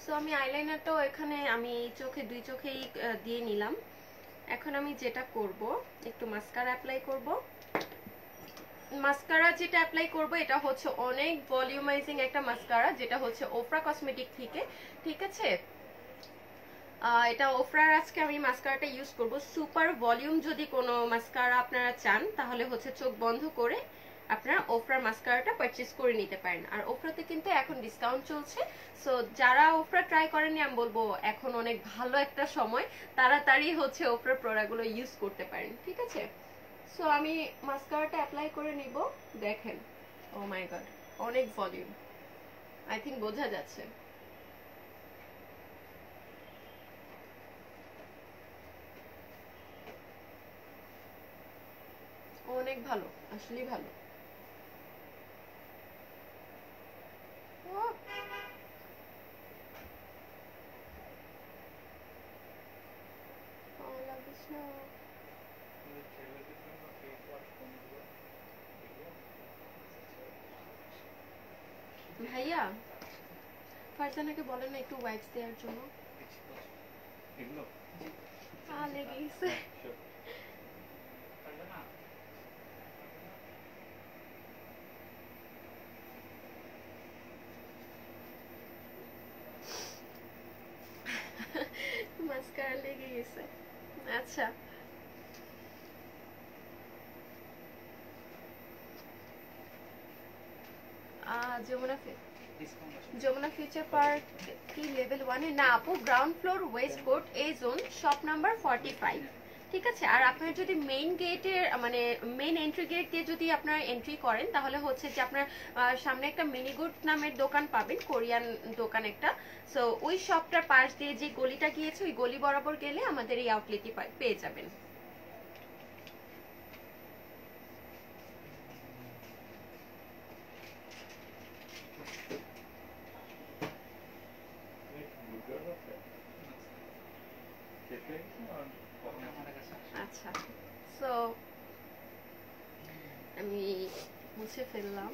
Speaker 1: সো আমি আইলাইনারটাও এখানে আমি চোখে, দুই চোখেই দিয়ে নিলাম। এখন আমি যেটা করব, একটু মাস্কারা অ্যাপ্লাই করব। মাস্কারা যেটা অ্যাপ্লাই করব এটা হচ্ছে অনেক ভলিউমাইজিং একটা মাস্কারা, যেটা হচ্ছে ওফরা কসমেটিক থেকে, ঠিক আছে? এটা ওফরার আজকে আমি মাস্কারাটা ইউজ করব। সুপার ভলিউম যদি কোনো মাস্কারা আপনারা চান, তাহলে হচ্ছে চোখ বন্ধ করে আপনারা ওফরার মাস্কারাটা পারচেজ করে নিতে পারেন। আর ওফরাতে কিন্তু এখন ডিসকাউন্ট চলছে, সো যারা ওফরা ট্রাই করেনি, আমি বলবো এখন অনেক ভালো একটা সময়, তাড়াতাড়ি হচ্ছে ওফরার প্রোডাক্টগুলো ইউজ করতে পারেন, ঠিক আছে? সো আমি মাস্কারাটা অ্যাপ্লাই করে নিব। দেখেন, ও মাই গড, অনেক ভলিউম, আই থিঙ্ক বোঝা যাচ্ছে। অনেক ভালো, আসলেই ভালো। ভাইয়া, ফারজানাকে বলেন না একটু ওয়াইপস দেওয়ার জন্য। লেগে গেছে। মাস্কারা লেগে গেছে। আচ্ছা, যমুনা ফিউচার পার্ক কি লেভেল 1 এ? না আপু, গ্রাউন্ড ফ্লোর, ওয়েস্ট কোর্ট, এ জোন, শপ নাম্বার 45, ঠিক আছে? আর আপনার যদি মেইন গেটের মানে মেইন এন্ট্রি গেট দিয়ে যদি আপনারা এন্ট্রি করেন, তাহলে হচ্ছে যে আপনার সামনে একটা মিনিগুড নামের দোকান পাবেন, কোরিয়ান দোকান একটা। সো ওই শপটার পাশ দিয়ে যে গলিটা গিয়েছে, ওই গলি বরাবর গেলে আমাদের এই আউটলেটটি পেয়ে যাবেন। আচ্ছা, সো আমি মুছে ফেললাম,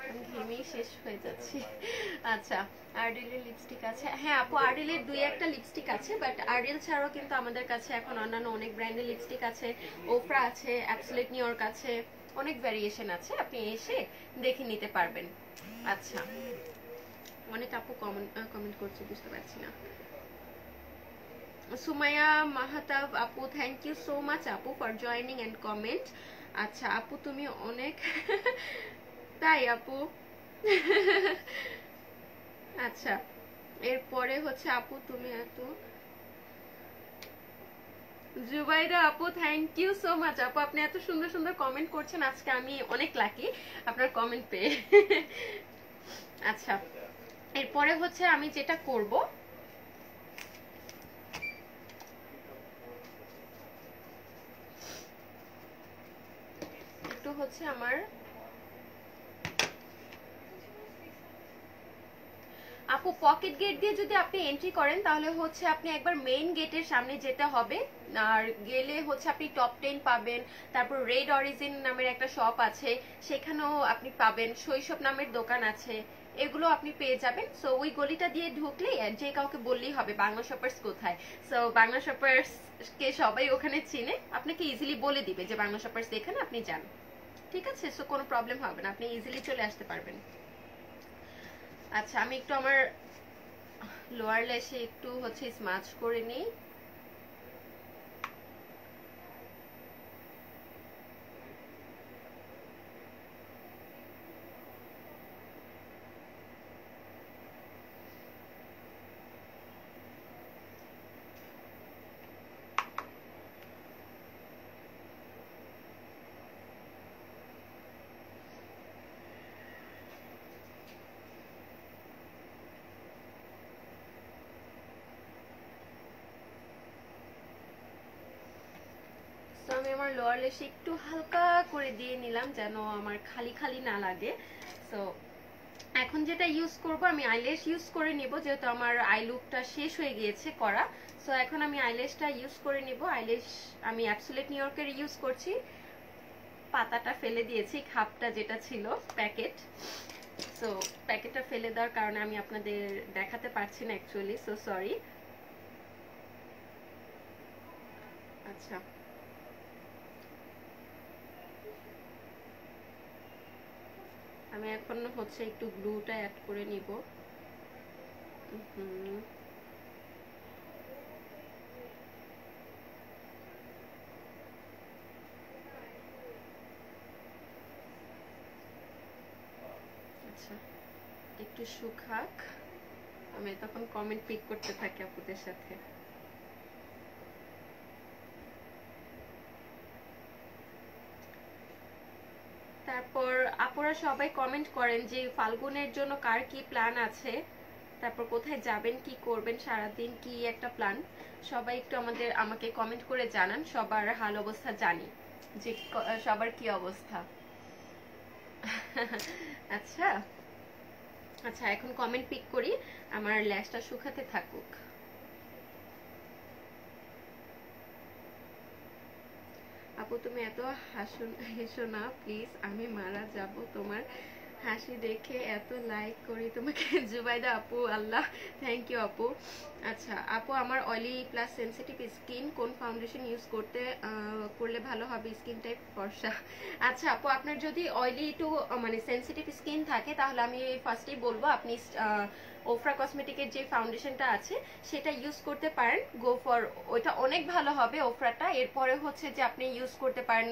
Speaker 1: আমি ঘেমেই শেষ হয়ে যাচ্ছি। আচ্ছা, আরডিলের লিপস্টিক আছে? হ্যাঁ আপু, আরডিলের দুই একটা লিপস্টিক আছে, বাট আরডিল ছাড়াও কিন্তু আমাদের কাছে এখন অন্যান্য অনেক ব্র্যান্ডের লিপস্টিক আছে। ওফরা আছে, অ্যাবসোলিউট নিউইয়র্ক আছে, অনেক ভ্যারিয়েশন আছে, আপনি এসে দেখে নিতে পারবেন। আচ্ছা, অনেক আপু কমেন্ট করছে, বুঝতে পারছি না। সুমাইয়া মাহাতাব আপু, থ্যাংক ইউ সো মাচ আপু ফর জয়নিং এন্ড কমেন্ট। আচ্ছা আপু, তুমি অনেক তাই আপু। আচ্ছা, এরপরে হচ্ছে আপু তুমি এত, জুবাইদা আপু, থ্যাংক ইউ সো মাচ আপু, আপনি এত সুন্দর সুন্দর কমেন্ট করছেন, আজকে আমি অনেক লাকি আপনার কমেন্ট পেয়ে। আচ্ছা, এরপরে হচ্ছে আমি যেটা করব, একটু হচ্ছে আমার আপু পকেট গেট দিয়ে যদি আপনি এন্ট্রি করেন, তাহলে হচ্ছে আপনি একবার মেইন গেটের সামনে যেতে হবে, আর গেলে হচ্ছে আপনি টপ 10 পাবেন, তারপর রেড অরিজিন নামের একটা শপ আছে, সেখানেও আপনি পাবেন, শৈশব নামের দোকান আছে, এগুলো আপনি পেয়ে যাবেন। সো ওই গলিটা দিয়ে ঢুকলেই যে কাউকে বললেই হবে বাংলা শপার্স কোথায়। সো বাংলা শপার্স কে সবাই ওখানে চিনে, আপনাকে ইজিলি বলে দিবে যে বাংলা শপার্স এখানে, আপনি যান, ঠিক আছে? সো কোনো প্রবলেম হবে না, আপনি ইজিলি চলে আসতে পারবেন। আচ্ছা, আমি একটু আমার লোয়ার ল্যাশে একটু হচ্ছে স্মাচ করে নিই। আমি আমার লোয়ার লেশে একটু হালকা করে দিয়ে নিলাম যেন আমার খালি খালি না লাগে। সো এখন যেটা ইউজ করব, আমি আইল্যাশ ইউজ করে নিব যেহেতু আমার আই লুকটা শেষ হয়ে গিয়েছে করা। সো এখন আমি আইল্যাশটা ইউজ করে নিব। আইল্যাশ আমি অ্যাবসোলিউট নিউ ইয়র্কের ইউজ করছি। পাতাটা ফেলে দিয়েছি, খাপটা যেটা ছিল প্যাকেট। সো প্যাকেটটা ফেলে দেওয়ার কারণে আমি আপনাদের দেখাতে পারছি না অ্যাকচুয়ালি, সো সরি। আচ্ছা, আমি এখন হচ্ছে একটু গ্লুটা অ্যাড করে নিব। আচ্ছা, একটু শুকাক, আমি তখন কমেন্ট পিক করতে থাকি আপুদের সাথে। তারপর আপুরা সবাই কমেন্ট করেন যে ফাল্গুনের জন্য কার কি প্ল্যান আছে, তারপর কোথায় যাবেন, কি করবেন সারাদিন, কি একটা প্ল্যান। সবাই একটু আমাকে কমেন্ট করে জানান, সবার হাল অবস্থা জানি যে সবার কি অবস্থা। আচ্ছা আচ্ছা, এখন কমেন্ট পিক করি, আমার ল্যাশটা শুকাতে থাকুক। আপু তুমি এত হেসো না প্লিজ, আমি মারা যাব তোমার হাসি দেখে। এত লাইক করি তোমাকে। জুবাইদা আপু, আল্লাহ, থ্যাংক ইউ আপু। আচ্ছা আপু, আমার অয়েলি প্লাস সেনসিটিভ স্কিন, কোন ফাউন্ডেশন ইউজ করলে ভালো হবে? স্কিন টাইপ ফর্সা। আচ্ছা আপু, আপনার যদি অয়েলি টু মানে সেনসিটিভ স্কিন থাকে তাহলে আমি ফার্স্টেই বলবো আপনি ওফরা কসমেটিকের যে ফাউন্ডেশনটা আছে সেটা ইউজ করতে পারেন। গো ফর ওইটা, অনেক ভালো হবে ওফরাটা। এরপরে হচ্ছে যে আপনি ইউজ করতে পারেন,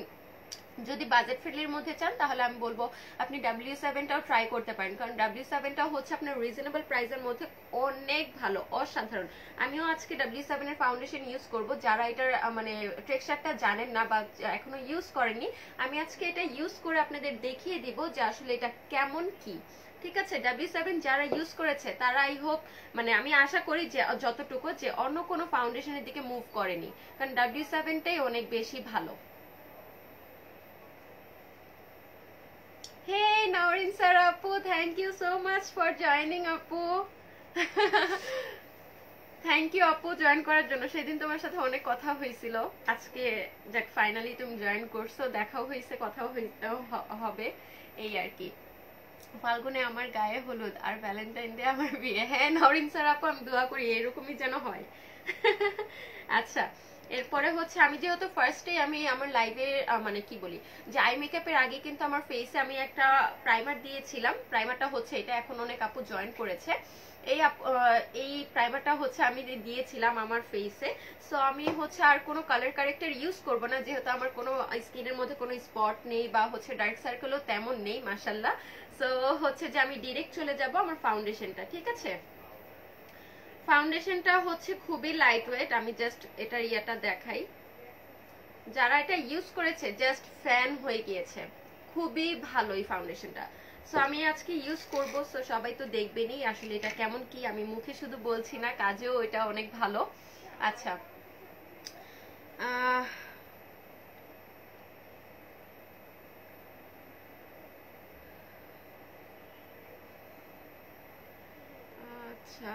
Speaker 1: যদি বাজেট ফ্রেন্ডলির মধ্যে চান তাহলে আমি বলবো আপনি W7টাও ট্রাই করতে পারেন, কারণ W7টাও হচ্ছে আপনার রিজনেবল প্রাইসের মধ্যে অনেক ভালো, অসাধারণ। আমিও আজকে W7 এর ফাউন্ডেশন ইউজ করব। যারা এটার মানে টেক্সচারটা জানেন না বা এখনো ইউজ করেননি, আমি আজকে এটা ইউজ করে আপনাদের দেখিয়ে দিব যে আসলে এটা কেমন কি। ঠিক আছে, W7 যারা ইউজ করেছে তারা আই হোপ, মানে আমি আশা করি যে যতটুকু যে অন্য কোনো ফাউন্ডেশনের দিকে মুভ করেনি, কারণ W7টাই অনেক বেশি ভালো। Hey Naurin sir Apu, thank you so much for joining Apu. Thank you আপু জয়েন করার জন্য। সেদিন তোমার সাথে অনেক কথা হয়েছিল, আজকে যাক ফাইনালি তুমি জয়েন করছো, দেখাও হয়েছে, কথাও হবে, এই আর কি। ফাল্গুনে আমার গায়ে হলুদ আর ভ্যালেন্টাইন ডে আমার বিয়ে। হ্যাঁ নরিন স্যার আপু, আমি দোয়া করি এরকমই যেন হয়। আচ্ছা, এরপরে হচ্ছে আমি যেহেতু ফার্স্টে আমি আমার লাইভে মানে কি বলি যে আই মেকআপের আগে কিন্তু আমার ফেসে আমি একটা প্রাইমার দিয়েছিলাম। প্রাইমারটা হচ্ছে এটা, এখন অনেক আপু জয়েন করেছে। এই প্রাইমারটা হচ্ছে আমি দিয়েছিলাম আমার ফেসে। সো আমি হচ্ছে আর কোনো কালার কারেক্টার ইউজ করব না, যেহেতু আমার কোনো স্কিনের মধ্যে কোনো স্পট নেই বা হচ্ছে ডার্ক সার্কেলও তেমন নেই মাশাল্লাহ। সো হচ্ছে যে আমি ডিরেক্ট চলে যাব আমার ফাউন্ডেশনটা। ঠিক আছে, ফাউন্ডেশনটা হচ্ছে খুবই লাইট ওয়েট। আমি জাস্ট এটার ইয়াটা দেখাই, যারা এটা ইউজ করেছে জাস্ট ফ্যান হয়ে গিয়েছে, খুবই ভালো এই ফাউন্ডেশনটা। সো আমি আজকে ইউজ করব, সো সবাই তো দেখবেনই আসলে এটা কেমন কি। আমি মুখে শুধু বলছি না, কাজেও এটা অনেক ভালো। আচ্ছা, আচ্ছা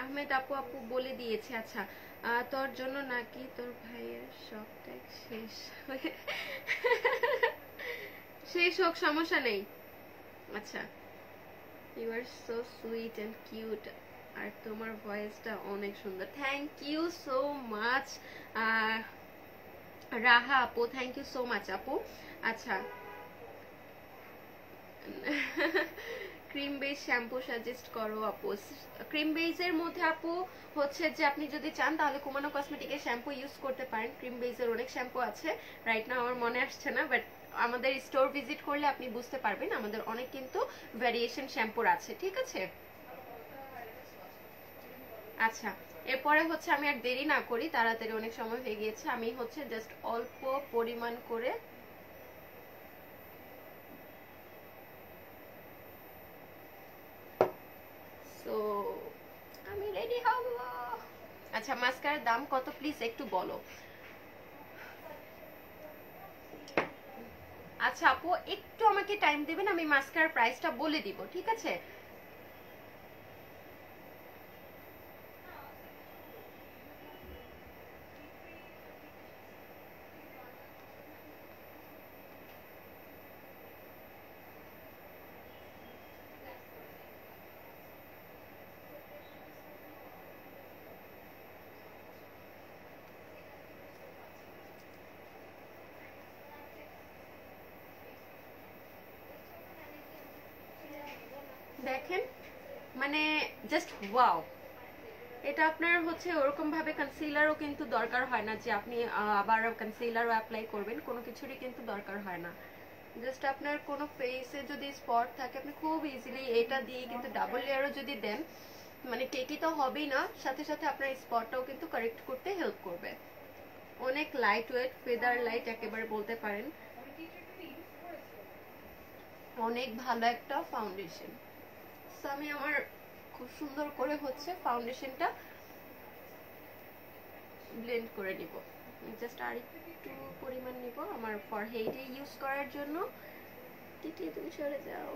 Speaker 1: আহমেদ আপু বলে দিয়েছে। আচ্ছা, তোর জন্য নাকি তোর ভাইয়ের সবটা শেষ শেষ হোক, সমস্যা নেই। আচ্ছা, you are so sweet and cute, আর তোমার ভয়েসটা অনেক সুন্দর। Thank you so much Raha আপু, থ্যাংক ইউ সো মাচ আপু। আচ্ছা, ক্রিম বেস শ্যাম্পু সাজেস্ট করো আপু। ক্রিম বেসের মধ্যে আপু হচ্ছে যে আপনি যদি চান তাহলে কুমানো কসমেটিকের শ্যাম্পু ইউজ করতে পারেন। ক্রিম বেসের অনেক শ্যাম্পু আছে, রাইট নাও আমার মনে আসছে না, বাট আমাদের স্টোর ভিজিট করলে আপনি বুঝতে পারবেন আমাদের অনেক কিন্তু ভ্যারিয়েশন শ্যাম্পুর আছে, ঠিক আছে। আচ্ছা, এরপরে হচ্ছে আমি আর দেরি না করি, তাড়াতাড়ি অনেক সময় হয়ে গিয়েছে, আমি হচ্ছে জাস্ট অল্প পরিমাণ করে সো আমি রেডি হব। আচ্ছা, মাস্কারার দাম কত প্লিজ একটু বলো। আচ্ছা আপু, একটু আমাকে টাইম দিবেন, আমি মাস্কারার প্রাইসটা বলে দিব, ঠিক আছে। দেখেন, মানে জাস্ট ওয়াও। এটা আপনার হচ্ছে ওরকম ভাবে কনসিলারও কিন্তু দরকার হয় না যে আপনি আবার কনসিলারও অ্যাপ্লাই করবেন, কোনো কিছুরই কিন্তু দরকার হয় না। জাস্ট আপনার কোনো ফেসে যদি স্পট থাকে আপনি খুব ইজিলি এটা দিয়ে কিন্তু ডাবল লেয়ারও যদি দেন, মানে টেকি তো হবেই না, সাথে সাথে আপনার স্পটটাও কিন্তু কারেক্ট করতে হেল্প করবে। অনেক লাইট ওয়েট, ফেদার লাইট একেবারে বলতে পারেন। অনেক ভালো একটা ফাউন্ডেশন। আমি আমার খুব সুন্দর করে হচ্ছে ফাউন্ডেশনটা ব্লেন্ড করে নিব। জাস্ট আর একটু পরিমাণ নিব আমার ফরহেডে ইউজ করার জন্য। টিটি তুমি সরে যাও।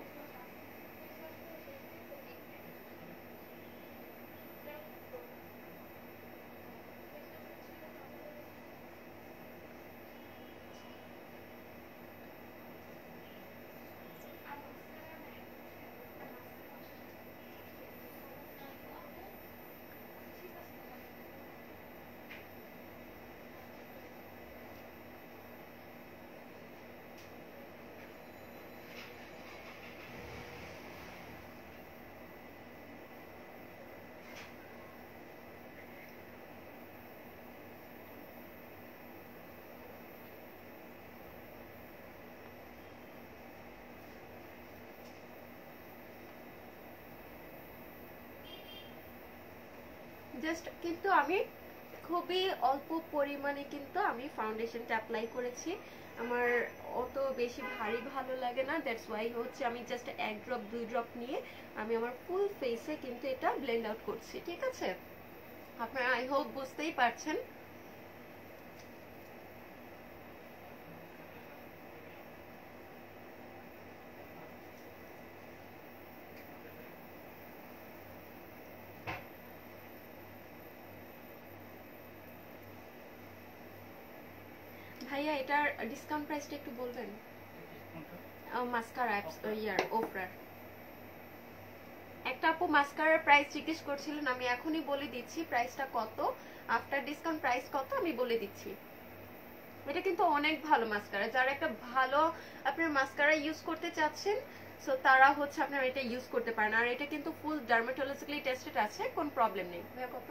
Speaker 1: জাস্ট কিন্তু আমি খুবই অল্প পরিমাণে কিন্তু আমি ফাউন্ডেশনটা অ্যাপ্লাই করেছি। আমার অত বেশি ভারী ভালো লাগে না, দ্যাটস ওয়াই হচ্ছে আমি জাস্ট 1 ড্রপ 2 ড্রপ নিয়ে আমি আমার ফুল ফেসে কিন্তু এটা ব্লেন্ড আউট করছি, ঠিক আছে। আপনারা আই হোপ বুঝতেই পারছেন। ভাইয়া এটার ডিসকাউন্ট প্রাইসটা একটু বলবেন। মাস্কারা ইয়ার ওফরার একটা আপু মাস্কারার প্রাইস জিজ্ঞেস করছিলেন, আমি এখনই বলে দিচ্ছি প্রাইসটা কত, আফটার ডিসকাউন্ট প্রাইস কত আমি বলে দিচ্ছি। এটা কিন্তু অনেক ভালো মাস্কারা, যারা একটা ভালো আপনার মাস্কারা ইউজ করতে চাচ্ছেন সো তারা হচ্ছে আপনার এটা ইউজ করতে পারেন। আর এটা কিন্তু ফুল ডার্মাটোলজিক্যালি টেস্টেড আছে, কোন প্রবলেম নেই। ভাইয়া কত?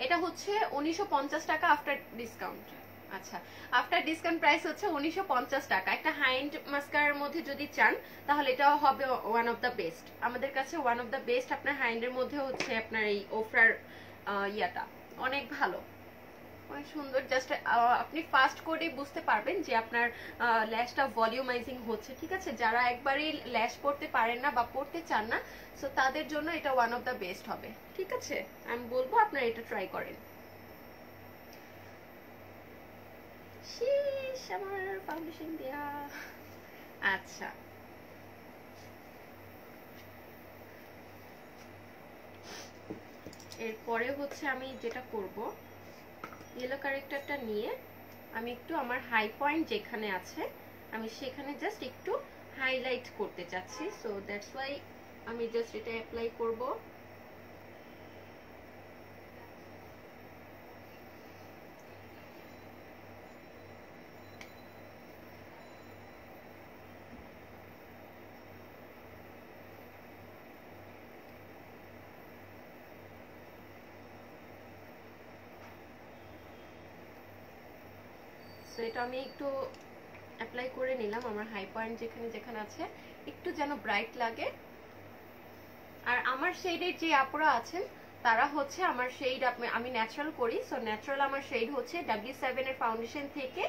Speaker 1: এটা হচ্ছে 1950 টাকা আফটার ডিসকাউন্ট। আচ্ছা, আফটার ডিসকাউন্ট প্রাইস হচ্ছে 1950 টাকা। একটা হাই এন্ড মাস্কারার মধ্যে যদি চান তাহলে এটাও হবে ওয়ান অফ দ্য বেস্ট আমাদের কাছে, ওয়ান অফ দ্য বেস্ট আপনার হাই এন্ডের মধ্যে হচ্ছে আপনার এই ওফরার ইয়াটা অনেক ভালো, অনেক সুন্দর। জাস্ট আপনি ফাস্ট করে বুঝতে পারবেন যে আপনার ল্যাশটা ভলিউমাইজিং হচ্ছে, ঠিক আছে। যারা একবারই ল্যাশ পড়তে পারেন না বা পড়তে চান না সো তাদের জন্য এটা ওয়ান অফ দ্য বেস্ট হবে, ঠিক আছে। আমি বলবো আপনারা এটা ট্রাই করেন। শেষ আমার ফাউন্ডেশন দেয়া। আচ্ছা, এরপরে হচ্ছে আমি যেটা করব, ইয়েলো কারেক্টারটা নিয়ে আমি একটু আমার হাই পয়েন্ট যেখানে আছে আমি সেখানে জাস্ট একটু হাইলাইট করতে চাচ্ছি, সো দ্যাটস ওয়াই আমি জাস্ট এটা অ্যাপ্লাই করব। এটা আমি একটু অ্যাপ্লাই করে নিলাম আমার হাই পয়েন্ট যেখানে যেখানে আছে, একটু যেন ব্রাইট লাগে। আর আমার শেডের যে আপুরা আছেন তারা হচ্ছে আমার শেড আমি ন্যাচারাল করি, সো ন্যাচারাল আমার শেড হচ্ছে W7 এর ফাউন্ডেশন থেকে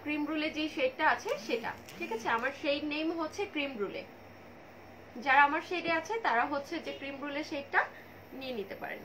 Speaker 1: ক্রিম রুলে যে শেডটা আছে সেটা, ঠিক আছে? আমার শেড নেম হচ্ছে ক্রিম রুলে। যারা আমার শেডে আছে তারা হচ্ছে যে ক্রিম রুলে শেডটা নিয়ে নিতে পারেন।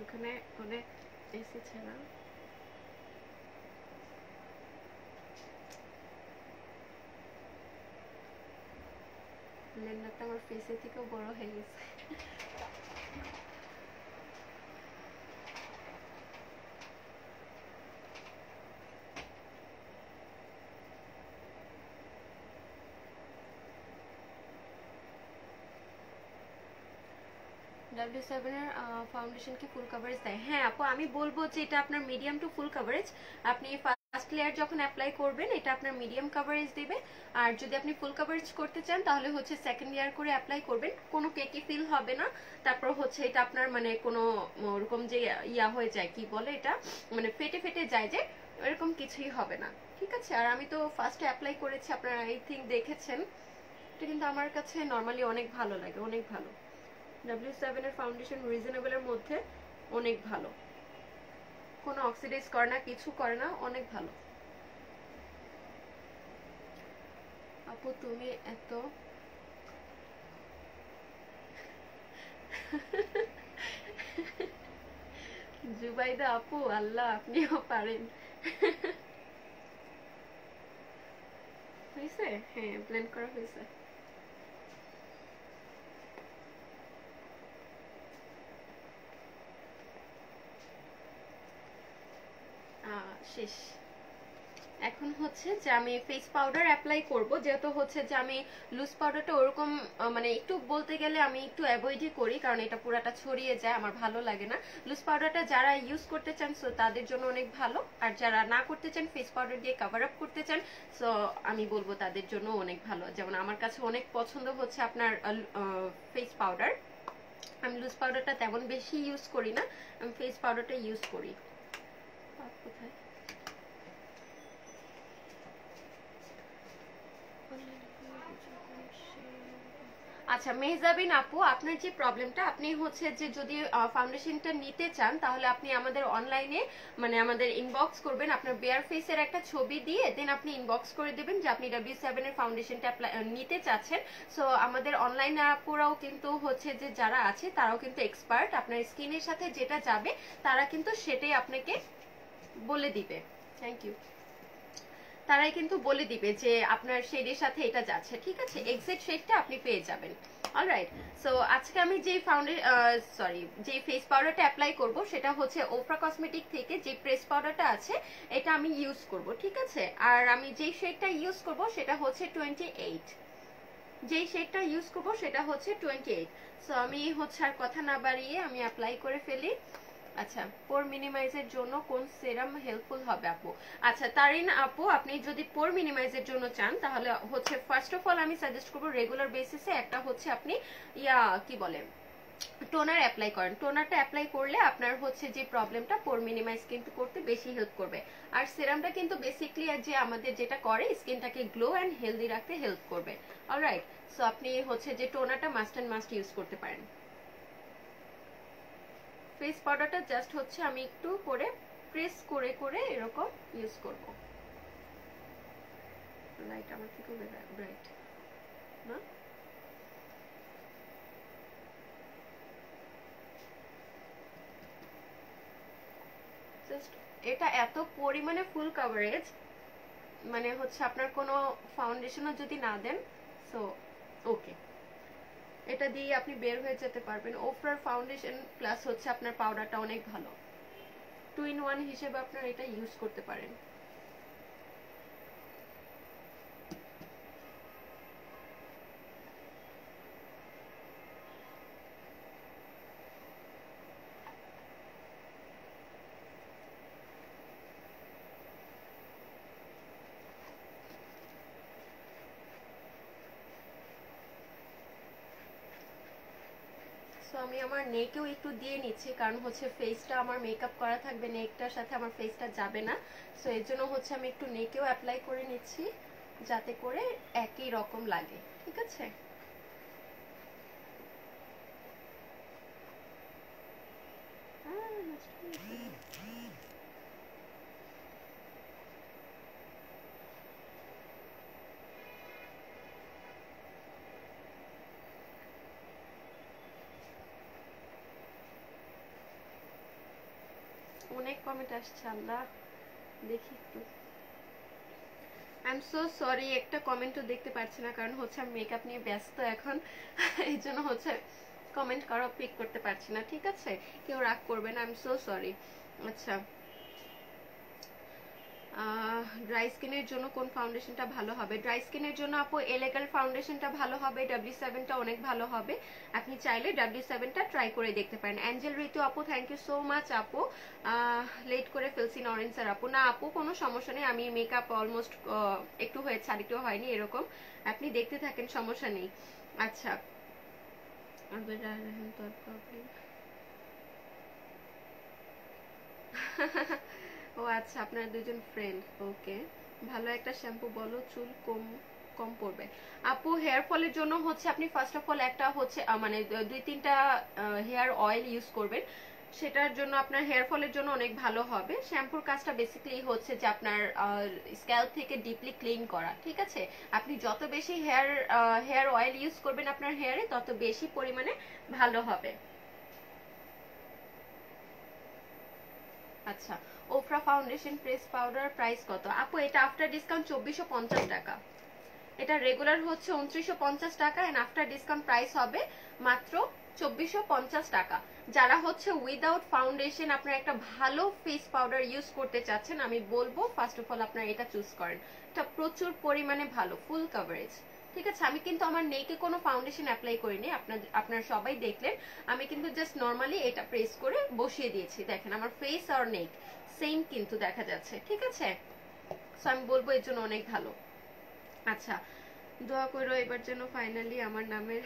Speaker 1: ওখানে অনেক এসি ছাড়া ব্লেন্ডারটা আমার ফেসের থেকেও বড় হয়ে গেছে। W7 এর ফাউন্ডেশন কি ফুল কভারেজ দেয়? হ্যাঁ আপু, আমি বলবো যে এটা আপনার মিডিয়াম টু ফুল কভারেজ। আপনি ফার্স্ট লেয়ার যখন অ্যাপ্লাই করবেন এটা আপনার মিডিয়াম কভারেজ দিবে, আর যদি আপনি ফুল কভারেজ করতে চান তাহলে হচ্ছে সেকেন্ড লেয়ার করে অ্যাপ্লাই করবেন, কোনো কেকি ফিল হবে না। তারপর হচ্ছে এটা আপনার মানে কোনো ওরকম যে ইয়া হয়ে যায়, কি বলে এটা, মানে ফেটে ফেটে যায় যে, এরকম কিছুই হবে না, ঠিক আছে? আর আমি তো ফার্স্টে অ্যাপ্লাই করেছি, আপনারা আই থিঙ্ক দেখেছেন। এটা কিন্তু আমার কাছে নর্মালি অনেক ভালো লাগে, অনেক ভালো। W7 এর ফাউন্ডেশন রিজনেবল এর মধ্যে অনেক ভালো, কোনো অক্সিডাইজ করে না, কিছু করে না, অনেক ভালো। আপু তুমি এত জুবাইদা আপু, আল্লাহ আপনিও পারেন। হয়েছে? হ্যাঁ ব্লেন্ড করা হয়েছে। শেষ। এখন হচ্ছে যে আমি ফেস পাউডার অ্যাপ্লাই করব, যেহেতু হচ্ছে যে আমি লুজ পাউডারটা ওরকম মানে একটু বলতে গেলে আমি একটু অ্যাভয়েডই করি, কারণ এটা পুরাটা ছড়িয়ে যায়, আমার ভালো লাগে না। লুজ পাউডারটা যারা ইউজ করতে চান সো তাদের জন্য অনেক ভালো, আর যারা না করতে চান, ফেস পাউডার দিয়ে কভার আপ করতে চান, সো আমি বলবো তাদের জন্য অনেক ভালো। যেমন আমার কাছে অনেক পছন্দ হচ্ছে আপনার ফেস পাউডার। আমি লুজ পাউডারটা তেমন বেশি ইউজ করি না, আমি ফেস পাউডারটা ইউজ করি। কোথায় আচ্ছা মেহজাবিন আপু, আপনার যে প্রবলেমটা, আপনি হচ্ছে যে যদি ফাউন্ডেশনটা নিতে চান তাহলে আপনি আমাদের অনলাইনে মানে আমাদের ইনবক্স করবেন, আপনার বেয়ার ফেসের একটা ছবি দিয়ে দেন আপনি ইনবক্স করে দেবেন যে আপনি W7 এর ফাউন্ডেশনটা নিতে চাচ্ছেন। সো আমাদের অনলাইন আপুরাও কিন্তু হচ্ছে যে যারা আছে তারাও কিন্তু এক্সপার্ট, আপনার স্কিনের সাথে যেটা যাবে তারা কিন্তু সেটাই আপনাকে বলে দিবে। Thank you. তারাই কিন্তু বলে দিবে যে আপনার শেডের সাথে এটা যাচ্ছে, ঠিক আছে? এক্সাক্ট শেডটা আপনি পেয়ে যাবেন। অলরাইট, সো আজকে আমি যে যে ফেস পাউডারটা অ্যাপ্লাই করব সেটা হচ্ছে ওফরা কসমেটিক থেকে যে প্রেস পাউডারটা আছে এটা আমি ইউজ করব, ঠিক আছে? আর আমি যেই শেডটা ইউজ করব সেটা হচ্ছে 28, যেই শেডটা ইউজ করব সেটা হচ্ছে 28। সো আমি হচ্ছে আর কথা না বাড়িয়ে আমি অ্যাপ্লাই করে ফেলি। আচ্ছা, পোর মিনিমাইজের জন্য কোন সেরাম হেল্পফুল হবে আপু? আচ্ছা তারিন আপু, আপনি যদি পোর মিনিমাইজের জন্য চান তাহলে হচ্ছে ফার্স্ট অফ অল আমি সাজেস্ট করব রেগুলার বেসিসে একটা হচ্ছে আপনি কি বলে টোনার অ্যাপ্লাই করেন। টোনারটা অ্যাপ্লাই করলে আপনার হচ্ছে যে প্রবলেমটা পোর মিনিমাইজ কিন্তু করতে বেশি হেল্প করবে। আর সেরামটা কিন্তু বেসিক্যালি যে আমাদের যেটা করে স্কিনটাকে গ্লো অ্যান্ড হেলদি রাখতে হেল্প করবে। অলরাইট, সো আপনি হচ্ছে যে টোনারটা মাস্ট অ্যান্ড মাস্ট ইউজ করতে পারেন। ফেস পাউডারটা জাস্ট হচ্ছে আমি একটু করে প্রেস করে করে এরকম ইউজ করব। লাইট আমার থেকে ব্রাইট না? জাস্ট এটা এত পরিমাণে ফুল কভারেজ, মানে হচ্ছে আপনার কোনো ফাউন্ডেশনও যদি না দেন সো ওকে, এটা দিয়ে আপনি বের হয়ে যেতে পারবেন। ওফরার ফাউন্ডেশন প্লাস হচ্ছে আপনার পাউডারটা অনেক ভালো, 2 in 1 হিসেবে আপনারা এটা ইউজ করতে পারেন। আমি আমার নেকেও একটু দিয়ে নিচ্ছি, কারণ হচ্ছে ফেসটা আমার মেকআপ করা থাকবে, নেকটার সাথে আমার ফেসটা যাবে না, সো এর জন্য হচ্ছে আমি একটু নেকেও অ্যাপ্লাই করে নিচ্ছি যাতে করে একই রকম লাগে। ঠিক আছে, অনেক কমেন্ট আসছে, আল্লাহ দেখি একটু। আই এম সো সরি, একটা কমেন্টও দেখতে পাচ্ছি না, কারণ হচ্ছে আমি মেকআপ নিয়ে ব্যস্ত এখন, এই জন্য হচ্ছে কমেন্ট করা পিক করতে পারছি না। ঠিক আছে, কেউ রাগ করবেন, আই এম সো সরি। আচ্ছা, ড্রাই স্কিনের জন্য কোন ফাউন্ডেশনটা ভালো হবে? ড্রাই স্কিনের জন্য আপু এলেগান্ট ফাউন্ডেশনটা ভালো হবে, W7টা অনেক ভালো হবে, আপনি চাইলে W7টা ট্রাই করে দেখতে পারেন। অ্যাঞ্জেল ঋতু আপু থ্যাংক ইউ সো মাচ আপু, লেট করে ফেলছি নরেন স্যার আপু। না আপু কোনো সমস্যা নেই, আমি মেকআপ অলমোস্ট একটু হয়েছে আর একটু হয়নি এরকম, আপনি দেখতে থাকেন, সমস্যা নেই। আচ্ছা, ও আচ্ছা, আপনারা দুজন ফ্রেন্ড, ওকে। ভালো একটা শ্যাম্পু বলো, চুল কম কম পড়বে। আপু হেয়ার ফলের জন্য হচ্ছে আপনি ফার্স্ট অফ অল একটা হচ্ছে মানে 2-3টা হেয়ার অয়েল ইউজ করবেন, সেটার জন্য আপনার হেয়ার ফলের জন্য অনেক ভালো হবে। শ্যাম্পুর কাজটা বেসিক্যালি হচ্ছে যে আপনার স্ক্যাল্প থেকে ডিপলি ক্লিন করা। ঠিক আছে, আপনি যত বেশি হেয়ার অয়েল ইউজ করবেন আপনার হেয়ারে, তত বেশি পরিমাণে ভালো হবে। আচ্ছা, ওফরা ফাউন্ডেশন প্রেস পাউডার প্রাইস কত আপু? এটা আফটার ডিসকাউন্ট 2450 টাকা, এটা রেগুলার হচ্ছে 2950 টাকা, এন্ড আফটার ডিসকাউন্ট প্রাইস হবে মাত্র 2450 টাকা। যারা হচ্ছে উইদাউট ফাউন্ডেশন আপনারা একটা ভালো ফেস পাউডার ইউজ করতে চাচ্ছেন, আমি বলবো ফার্স্ট অফ অল আপনারা এটা চুজ করেন, এটা প্রচুর পরিমাণে ভালো, ফুল কভারেজ। ঠিক আছে, আমি কিন্তু আমার নেকে কোনো ফাউন্ডেশন অ্যাপ্লাই করিনি, আপনারা সবাই দেখলেন, আমি কিন্তু জাস্ট নর্মালি এটা প্রেস করে বসিয়ে দিয়েছি। দেখেন আমার ফেস আর নেক সেম কিন্তু দেখা যাচ্ছে। ঠিক আছে, সো আমি বলবো এর জন্য অনেক ভালো। আচ্ছা, দোয়া করো এবার যেন ফাইনালি আমার নামের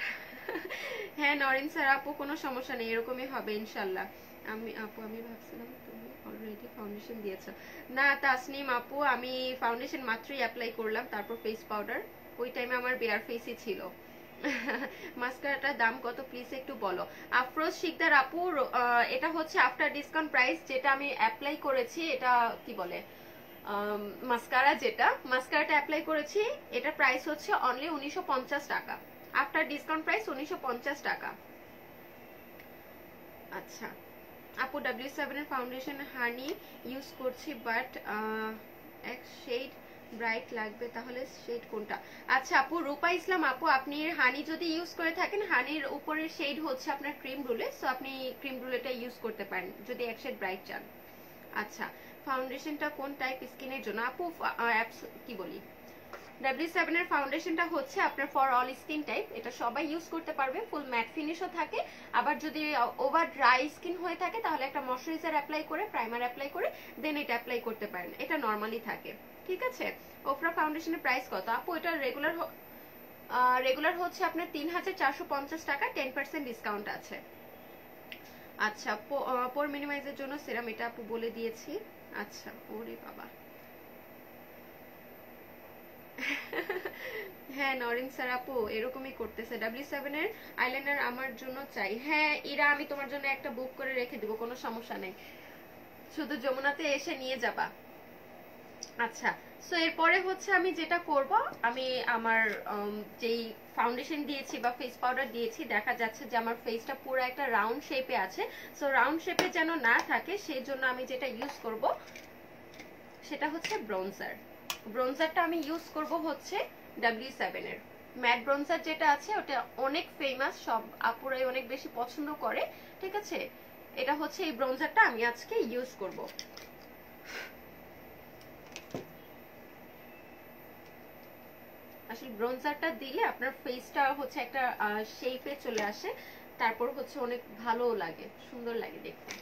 Speaker 1: হ্যাঁ নরেন স্যার আপু কোনো সমস্যা নেই, এরকমই হবে ইনশাল্লাহ। আমি ভাবছিলাম তুমি অলরেডি ফাউন্ডেশন দিয়েছো। না তাসনিম আপু, আমি ফাউন্ডেশন মাত্রই অ্যাপ্লাই করলাম, তারপর ফেস পাউডার, ওই টাইমে আমার বেয়ার ফেসই ছিল। মাস্কারাটার দাম কত প্লিজ একটু বলো। আফরোজ শিকদার আপু, এটা হচ্ছে আফটার ডিসকাউন্ট প্রাইস, যেটা আমি অ্যাপ্লাই করেছি, এটা কি বলে মাস্কারাটা অ্যাপ্লাই করেছি, এটা প্রাইস হচ্ছে অনলি 1950 টাকা, আফটার ডিসকাউন্ট প্রাইস 1950 টাকা। আচ্ছা আপু, W7 এর ফাউন্ডেশন হানি ইউজ করছি, বাট এক শেড ব্রাইট লাগবে, তাহলে শেড কোনটা? আচ্ছা আপু, রূপা ইসলাম আপু, আপনি হানি যদি ইউজ করে থাকেন, হানির উপরের শেড হচ্ছে আপনার ক্রিম রুলে, সো আপনি ক্রিম রুলেটা ইউজ করতে পারেন যদি এক শেড ব্রাইট চান। আচ্ছা, ফাউন্ডেশনটা কোন টাইপ স্কিনের জন্য আপু? কি বলি, W7 এর ফাউন্ডেশনটা হচ্ছে আপনার ফর অল স্কিন টাইপ, এটা সবাই ইউজ করতে পারবে, ফুল ম্যাট ফিনিশও থাকে, আবার যদি ওভার ড্রাই স্কিন হয়ে থাকে তাহলে একটা ময়শ্চারাইজার অ্যাপ্লাই করে, প্রাইমার অ্যাপ্লাই করে দেন এটা অ্যাপ্লাই করতে পারেন, এটা নরমালি থাকে। ঠিক আছে, ওফরা ফাউন্ডেশনের প্রাইস কত আপু? এটা রেগুলার হচ্ছে আপনার 3450 টাকা, 10% ডিসকাউন্ট আছে। আচ্ছা, পোর মিনিমাইজের জন্য সিরাম, এটা আপু বলে দিয়েছি। আচ্ছা, ওরে বাবা হ্যাঁ নরেন স্যার আপু এরকমই করতেছে। W7 এর আইলাইনার আমার জন্য চাই। হ্যাঁ ইরা, আমি তোমার জন্য একটা বুক করে রেখে দিব, কোনো সমস্যা নেই, শুধু যমুনাতে এসে নিয়ে যাবা। আচ্ছা, সো এরপরে হচ্ছে আমি যেটা করব, আমি আমার যেই ফাউন্ডেশন দিয়েছি বা ফেস পাউডার দিয়েছি, দেখা যাচ্ছে যে আমার ফেসটা পুরো একটা রাউন্ড শেপে আছে। সো রাউন্ড শেপে যেন না থাকে সেই জন্য আমি যেটা ইউজ করব সেটা হচ্ছে ব্রোনজার। ব্রোনজারটা আমি ইউজ করব হচ্ছে W7 এর ম্যাট ব্রোনজার যেটা আছে, ওটা অনেক ফেমাস, সব আপুরাই অনেক বেশি পছন্দ করে। ঠিক আছে, এটা হচ্ছে এই ব্রোনজারটা আমি আজকে ইউজ করব। আসলে ব্রোনজারটা দিলে আপনার ফেসটা হচ্ছে একটা শেপে চলে আসে, তারপর হচ্ছে অনেক ভালো লাগে, সুন্দর লাগে দেখতে।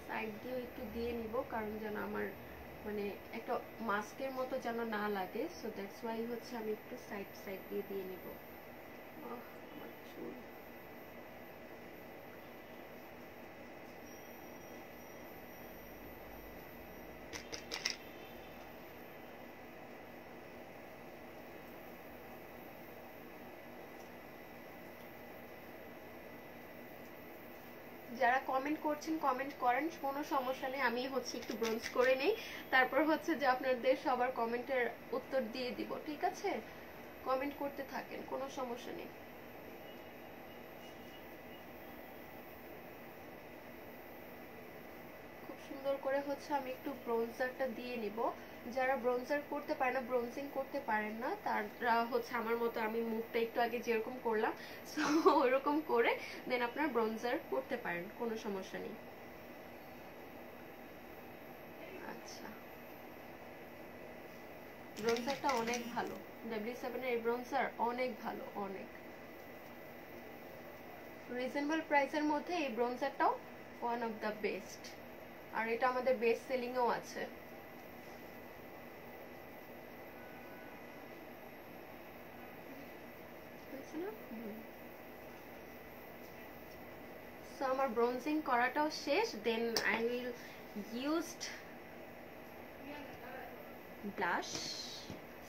Speaker 1: সাইড দিয়ে একটু দিয়ে নিব, কারণ যেন আমার মানে একটা মাস্কের মতো যেন না লাগে। সো দ্যাটস ওয়াই হচ্ছে আমি একটু সাইড সাইড দিয়ে দিয়ে নিব। আমার চুল যারা কমেন্ট করছেন কমেন্ট করেন, কোনো সমস্যা নেই, আমি হচ্ছে একটু ব্রোঞ্জ করে নেই, তারপর হচ্ছে যে আপনাদের সবার কমেন্টের উত্তর দিয়ে দিব। ঠিক আছে, কমেন্ট করতে থাকেন, কোনো সমস্যা নেই। খুব সুন্দর করে হচ্ছে আমি একটু ব্রোঞ্জারটা দিয়ে নিব। যারা ব্রোঞ্জার করতে পারে না, ব্রোঞ্জিং করতে পারেন না, তারা হচ্ছে আমার মতো আমি মুখটা একটু আগে যেরকম করলাম সো ওরকম করে দেন আপনার ব্রোঞ্জার করতে পারেন, কোনো সমস্যা নেই। আচ্ছা, ব্রোঞ্জারটা অনেক ভালো, W7 এর ব্রোঞ্জার অনেক ভালো, অনেক রিজনেবল প্রাইসের মধ্যে এই ব্রোঞ্জারটাও ওয়ান অফ দ্য বেস্ট, আর এটা আমাদের বেস্ট সেলিংও আছে। সো আমার ব্রোঞ্জিং করাটাও শেষ, then I will used blush.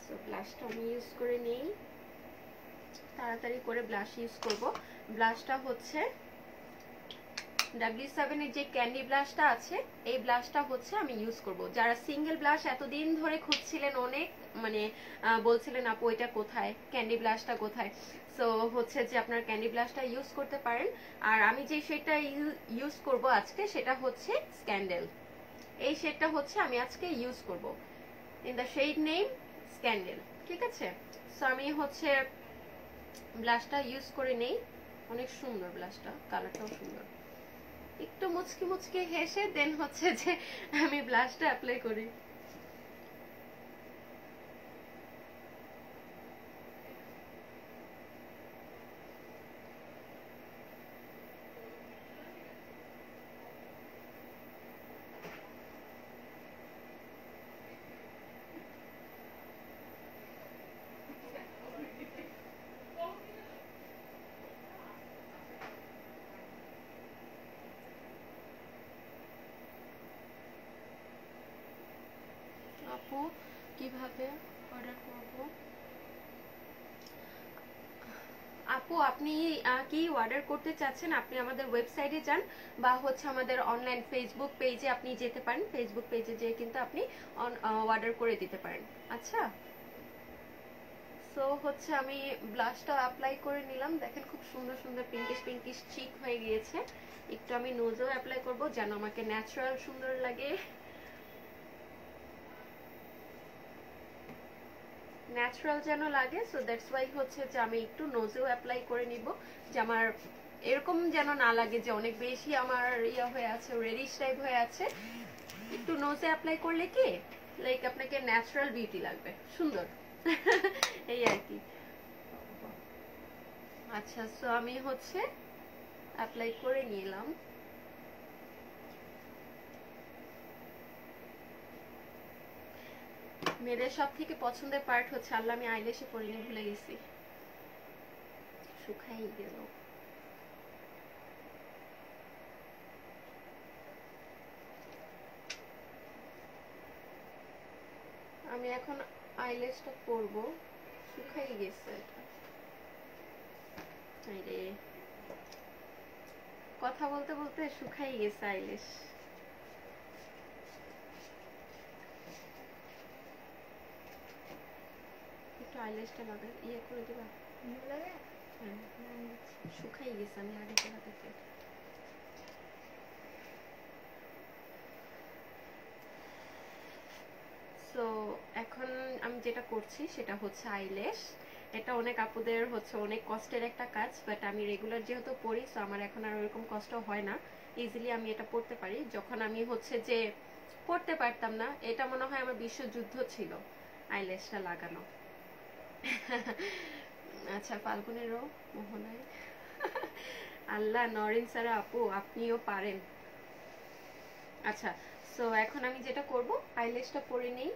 Speaker 1: So ব্লাশটা আমি ইউজ করে নেই, তাড়াতাড়ি করে ব্লাশ ইউজ করব। ব্লাশটা হচ্ছে W7 এর যে ক্যান্ডি ব্লাশটা আছে, এই ব্লাশটা হচ্ছে আমি ইউজ করব। যারা সিঙ্গেল ব্লাশ এতদিন ধরে খুঁজছিলেন, অনেক মানে বলছিলেন আপু এটা কোথায়, ক্যান্ডি ব্লাশটা কোথায়, সো হচ্ছে যে আপনার ক্যান্ডি ব্লাশটা ইউজ করতে পারেন। আর আমি যে শেডটা ইউজ করব আজকে সেটা হচ্ছে স্ক্যান্ডেল। এই শেডটা হচ্ছে আমি আজকে ইউজ করব, in the shade name scandal. ঠিক আছে, সো আমি হচ্ছে ব্লাশটা ইউজ করে নেই, অনেক সুন্দর ব্লাশটা, কালারটাও সুন্দর। একটু মুচকি মুচকি হেসে দেন হচ্ছে যে আমি ব্লাশটা অ্যাপ্লাই করি। আপু কিভাবে অর্ডার করব? আপু আপনি কি অর্ডার করতে চাচ্ছেন, আপনি আমাদের ওয়েবসাইটে যান বা হচ্ছে আমাদের অনলাইন ফেসবুক পেজে আপনি যেতে পারেন, ফেসবুক পেজে যেয়ে কিন্তু আপনি অর্ডার করে দিতে পারেন। আচ্ছা, সো হচ্ছে আমি ব্লাশটা অ্যাপ্লাই করে নিলাম, দেখেন খুব সুন্দর সুন্দর পিঙ্কিশ পিঙ্কিশ চিক হয়ে গিয়েছে। একটু আমি নোজও অ্যাপ্লাই করব যেন আমাকে ন্যাচারাল সুন্দর লাগে, ন্যাচারাল যেন লাগে। সো দ্যাটস ওয়াই হচ্ছে যে আমি একটু নোজেও অ্যাপ্লাই করে নিব, যে আমার এরকম যেন না লাগে যে অনেক বেশি আমার ইয়া হয়ে আছে, রেডিশ টাইপ হয়ে আছে। একটু নোজে অ্যাপ্লাই করলে কি লাইক আপনাকে ন্যাচারাল বিউটি লাগবে, সুন্দর এই আর কি। আচ্ছা, সো আমি হচ্ছে অ্যাপ্লাই করে নিলাম। মেয়েদের সব থেকে পছন্দের পার্ট হচ্ছে, আল্লাহ আমি আইল্যাশে পরিনি, ভুলে গেছি, শুকাই গেল। আমি এখন আইল্যাশটা করব, শুকাই গেছে আরে কথা বলতে বলতে শুকাই গেছে আইল্যাশ। একটু আইল্যাশটা লাগা ইয়ে করে দিবা, হ্যাঁ শুকাই গেছে, আমি আগে লাগাতে। সো এখন আমি যেটা করছি সেটা হচ্ছে আইল্যাশ। এটা অনেক আপুদের হচ্ছে অনেক কষ্টের একটা কাজ, বাট আমি রেগুলার যেহেতু পড়ি সো আমার এখন আর ওরকম কষ্ট হয় না, ইজিলি আমি এটা পড়তে পারি। যখন আমি হচ্ছে যে পড়তে পারতাম না, এটা মনে হয় আমার বিশ্বযুদ্ধ ছিল আইল্যাশটা লাগানো। আচ্ছা ফাল্গুনেরও মোহনায় আল্লাহ, নরিন স্যার আপু আপনিও পারেন। আচ্ছা সো এখন আমি যেটা করব আইল্যাশটা পরে নেই।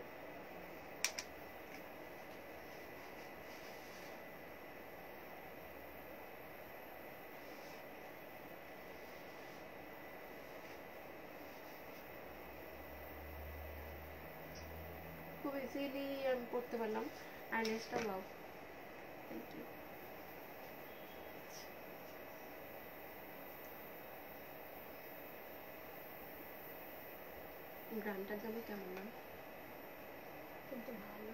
Speaker 1: খুব ইজিলি আমি পড়তে পারলাম আইল্যাশটা। Wow thank you. গানটা যাবে কেমন না, কিন্তু ভালো।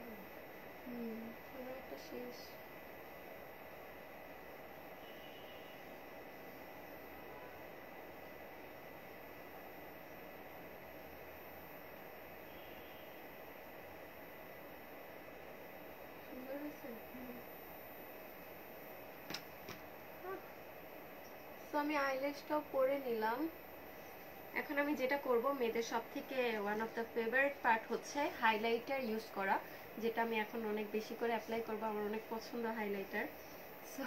Speaker 1: কোনো একটা শেষ সুন্দর হয়েছে। তো আমি আইল্যাশটাও পরে নিলাম। এখন আমি যেটা করব, মেয়েদের সব থেকে one of the favourite part হচ্ছে হাইলাইটার ইউজ করা, যেটা আমি এখন অনেক বেশি করে অ্যাপ্লাই করব। আমার অনেক পছন্দ হাইলাইটার। সো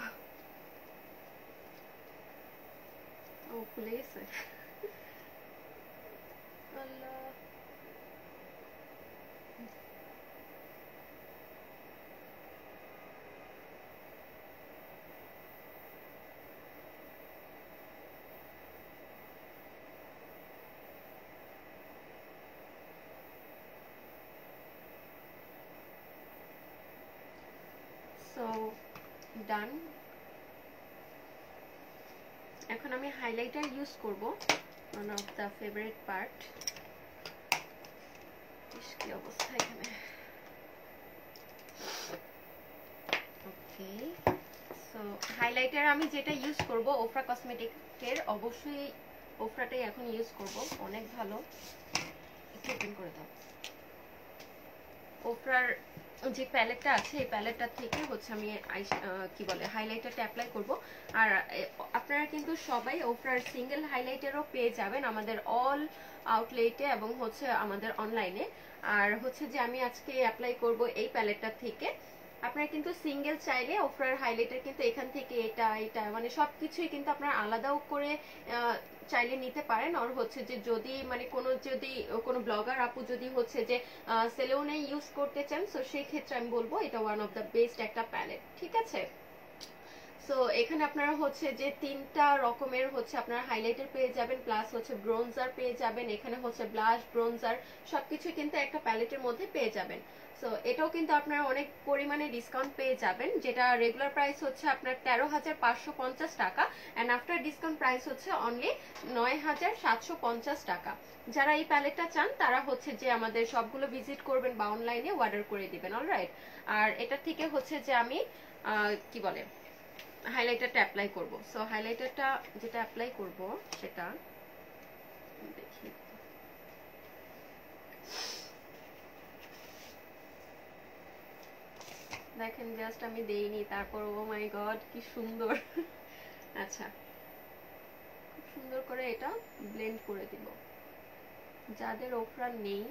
Speaker 1: ও খুলে গেছে আল্লাহ। সো ডান। এখন আমি হাইলাইটার ইউজ করব, one of the favourite part. কি অবস্থা এখানে। ওকে সো হাইলাইটার আমি যেটা ইউজ করব ওফরা কসমেটিকের, অবশ্যই ওফরাটাই এখন ইউজ করব, অনেক ভালো। একটু ওপেন করে দাও। ওফরার যে প্যালেটটা আছে এই প্যালেটটা থেকে হচ্ছে আমি কি বলে হাইলাইটারটা অ্যাপ্লাই করব। আর আপনারা কিন্তু সবাই ওফরার সিঙ্গেল হাইলাইটারও পেয়ে যাবেন আমাদের অল আউটলেটে এবং হচ্ছে আমাদের অনলাইনে। আর হচ্ছে যে আমি আজকে অ্যাপ্লাই করব এই প্যালেটটা থেকে। আপনারা কিন্তু সিঙ্গেল চাইলে ওফরার হাইলাইটার কিন্তু এখান থেকে এটা এটা মানে সবকিছুই কিন্তু আপনারা আলাদাও করে চাইলে নিতে পারেন। আর হচ্ছে যে যদি মানে যদি কোনো ব্লগার আপু যদি হচ্ছে যে সেলোনে ইউজ করতে চান, সো সেই ক্ষেত্রে আমি বলবো এটা ওয়ান অফ দ্য বেস্ট একটা প্যালেট, ঠিক আছে। সো এখানে আপনারা হচ্ছে যে তিনটা রকমের হচ্ছে আপনারা হাইলাইটার পেয়ে যাবেন, প্লাস হচ্ছে ব্রোনজার পেয়ে যাবেন, এখানে হচ্ছে ব্লাশ ব্রোনজার সবকিছু কিন্তু একটা প্যালেটের মধ্যে পেয়ে যাবেন। সো এটাও কিন্তু আপনারা অনেক পরিমাণে ডিসকাউন্ট পেয়ে যাবেন, যেটা রেগুলার প্রাইস হচ্ছে আপনার 13,550 টাকা অ্যান্ড আফটার ডিসকাউন্ট প্রাইস হচ্ছে অনলি 9,750 টাকা। যারা এই প্যালেটটা চান তারা হচ্ছে যে আমাদের সবগুলো ভিজিট করবেন বা অনলাইনে অর্ডার করে দিবেন, অলরাইট। আর এটা থেকে হচ্ছে যে আমি কি বলে হাইলাইটারটা অ্যাপ্লাই করব। সো হাইলাইটারটা যেটা অ্যাপ্লাই করব সেটা দেখি, দেখেন জাস্ট আমি দেইনি তারপর ও মাই গড কি সুন্দর। আচ্ছা খুব সুন্দর করে এটা ব্লেন্ড করে দিব। যাদের ওফরা নেই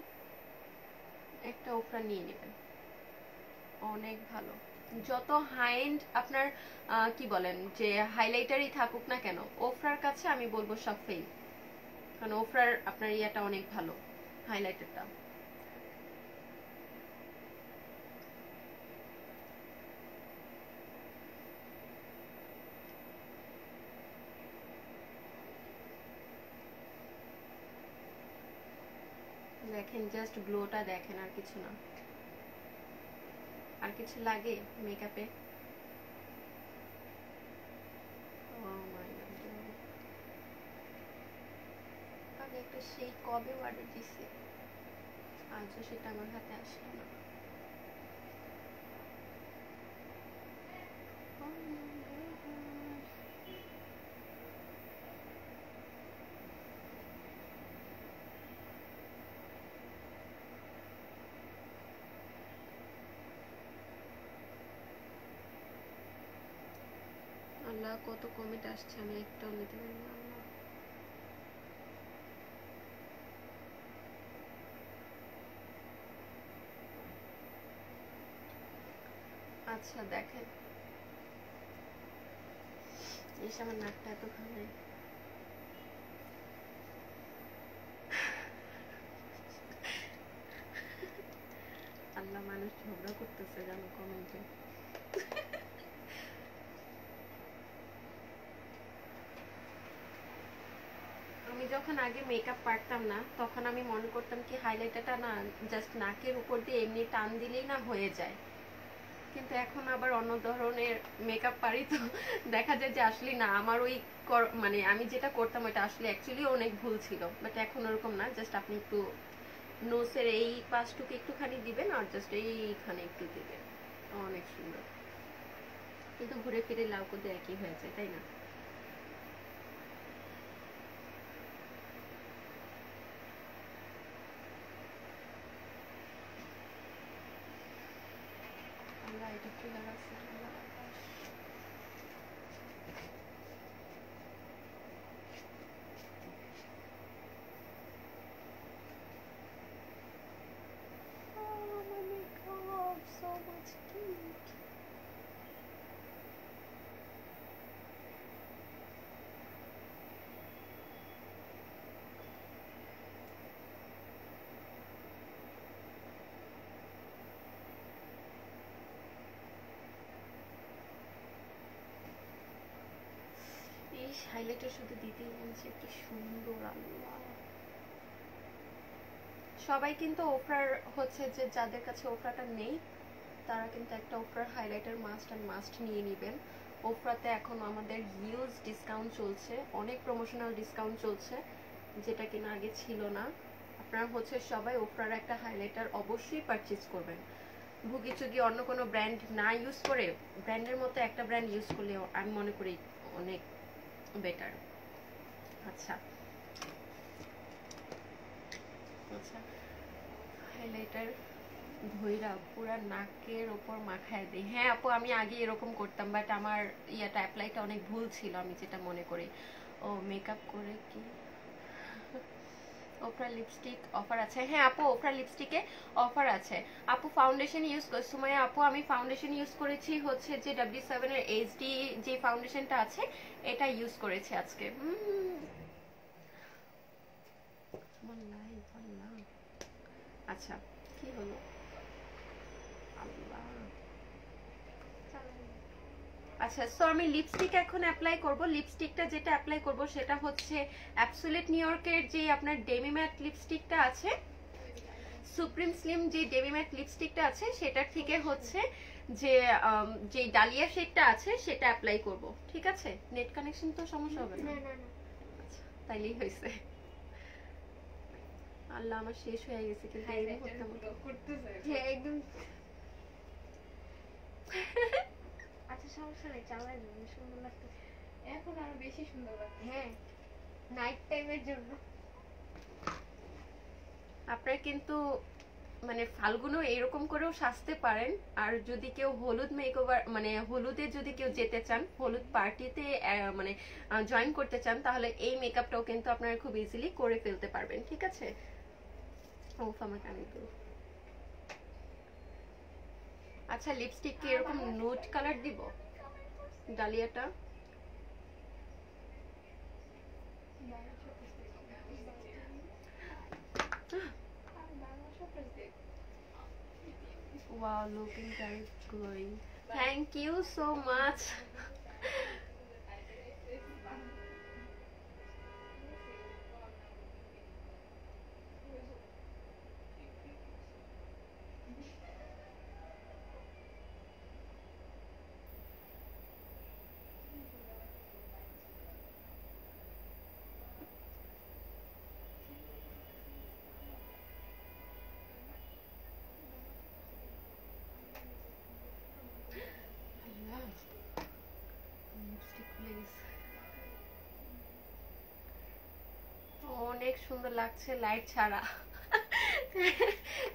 Speaker 1: একটা ওফরা নিয়ে নেবেন, অনেক ভালো। যত হাই এন্ড আপনার কি বলেন যে হাইলাইটারই থাকুক না কেন, ওফরার কাছে আমি বলবো সব ফেল, কারণ ওফরার আপনার ইয়াটা অনেক ভালো হাইলাইটারটা। দেখেন জাস্ট গ্লোটা দেখেন, আর কিছু না। আর কিছু লাগে মেকআপে? আমি একটা সেই কবে অর্ডার দিছি, আজও সেটা আমার হাতে আসলো না। আল্লাহ, কত কমেন্ট আসছে, আমি একটাও নিতে পারি না। আল্লাহ, আচ্ছা দেখেন, এসে আমার নাকটা এত ঘামায়। আল্লাহ, মানুষ ঝগড়া করতেছে জানো কমেন্টে। আমি যখন আগে মেকআপ পারতাম না, তখন আমি মনে করতাম কি হাইলাইটারটা না জাস্ট নাকের উপর দিয়ে এমনি টান দিলেই না হয়ে যায়। কিন্তু এখন আবার অন্য ধরনের মেকআপ পারি, তো দেখা যায় যে আসলে না, আমার ওই মানে আমি যেটা করতাম ওটা আসলে অ্যাকচুয়ালি অনেক ভুল ছিল। বাট এখন ওরকম না, জাস্ট আপনি একটু নোসের এই পাশটুকু একটুখানি দিবেন আর জাস্ট এইখানে একটু দিবেন, অনেক সুন্দর। কিন্তু ঘুরে ফিরে লাউকো একই হয়ে যায়, তাই না? আল্লাহ, এটা কি লাগাচ্ছে? So much cute. এই হাইলাইটার শুধু দিতেই মনছে, কি সুন্দর। আল্লাহ, সবাই কিন্তু ওফরার হচ্ছে যে যাদের কাছে ওফরাটা নেই তারা কিন্তু একটা ওফরার হাইলাইটার মাস্ট অ্যান্ড মাস্ট নিয়ে নেবেন। ওফরাতে এখন আমাদের হিউজ ডিসকাউন্ট চলছে, অনেক প্রমোশনাল ডিসকাউন্ট চলছে, যেটা কিনা আগে ছিল না। আপনারা হচ্ছে সবাই ওফরার একটা হাইলাইটার অবশ্যই পারচেজ করবেন। ভুগি চুগি অন্য কোনো ব্র্যান্ড না ইউজ করে ব্র্যান্ডের মতো একটা ব্র্যান্ড ইউজ করলে আমি মনে করি অনেক বেটার। আচ্ছা আচ্ছা, হাইলাইটার ধইরা পুরা নাকের ওপর মাখায় দিই। হ্যাঁ আপু, আমি আগে এরকম করতাম, বাট আমার ইয়াটা অ্যাপ্লাইটা অনেক ভুল ছিল, আমি যেটা মনে করি। ও মেকআপ করে কি ওফরা লিপস্টিক অফার আছে? হ্যাঁ আপু, ওফরা লিপস্টিকে অফার আছে। আপু ফাউন্ডেশন ইউজ সুমাইয়া আপু, আমি ফাউন্ডেশন ইউজ করেছি হচ্ছে যে W7 এর এইচডি যে ফাউন্ডেশনটা আছে এটা ইউজ করেছি আজকে। আচ্ছা, কি হলো? আল্লাহ, আচ্ছা সো আমি লিপস্টিক এখন অ্যাপ্লাই করব। লিপস্টিকটা যেটা অ্যাপ্লাই করব সেটা হচ্ছে অ্যাবসোলিউট নিউ ইয়র্কের যে আপনার ডেমি ম্যাট লিপস্টিকটা আছে, সুপ্রিম স্লিম যে ডেমি ম্যাট লিপস্টিকটা আছে সেটার থেকে হচ্ছে যে যে ডালিয়া শেডটা আছে সেটা অ্যাপ্লাই করব। ঠিক আছে? নেট কানেকশন তো সমস্যা হবে না? আচ্ছা, তাইলেই হয়েছে। আল্লাহ, আমার শেষ হয়ে গেছে কিন্তু এই মুহূর্তে করতেছে। হ্যাঁ একদম। আচ্ছা সমস্যা নেই, চালাই যাবে, সুন্দর লাগতেছে। এখন আরো বেশি সুন্দর লাগছে। হ্যাঁ, নাইট টাইমের জন্য। আপনারা কিন্তু মানে ফাল্গুনও এরকম করেও সাজতে পারেন। আর যদি কেউ হলুদ মেকওভার মানে হলুদে যদি কেউ যেতে চান, হলুদ পার্টিতে মানে জয়েন করতে চান, তাহলে এই মেকআপটাও কিন্তু আপনারা খুব ইজিলি করে ফেলতে পারবেন। ঠিক আছে? ওফ, আমার কানে তো। আচ্ছা, লিপস্টিক কি এরকম নুড কালার দিব ডালিয়াটা? Wow, looking very glowing. Thank you so much. অনেক সুন্দর লাগছে লাইট ছাড়া।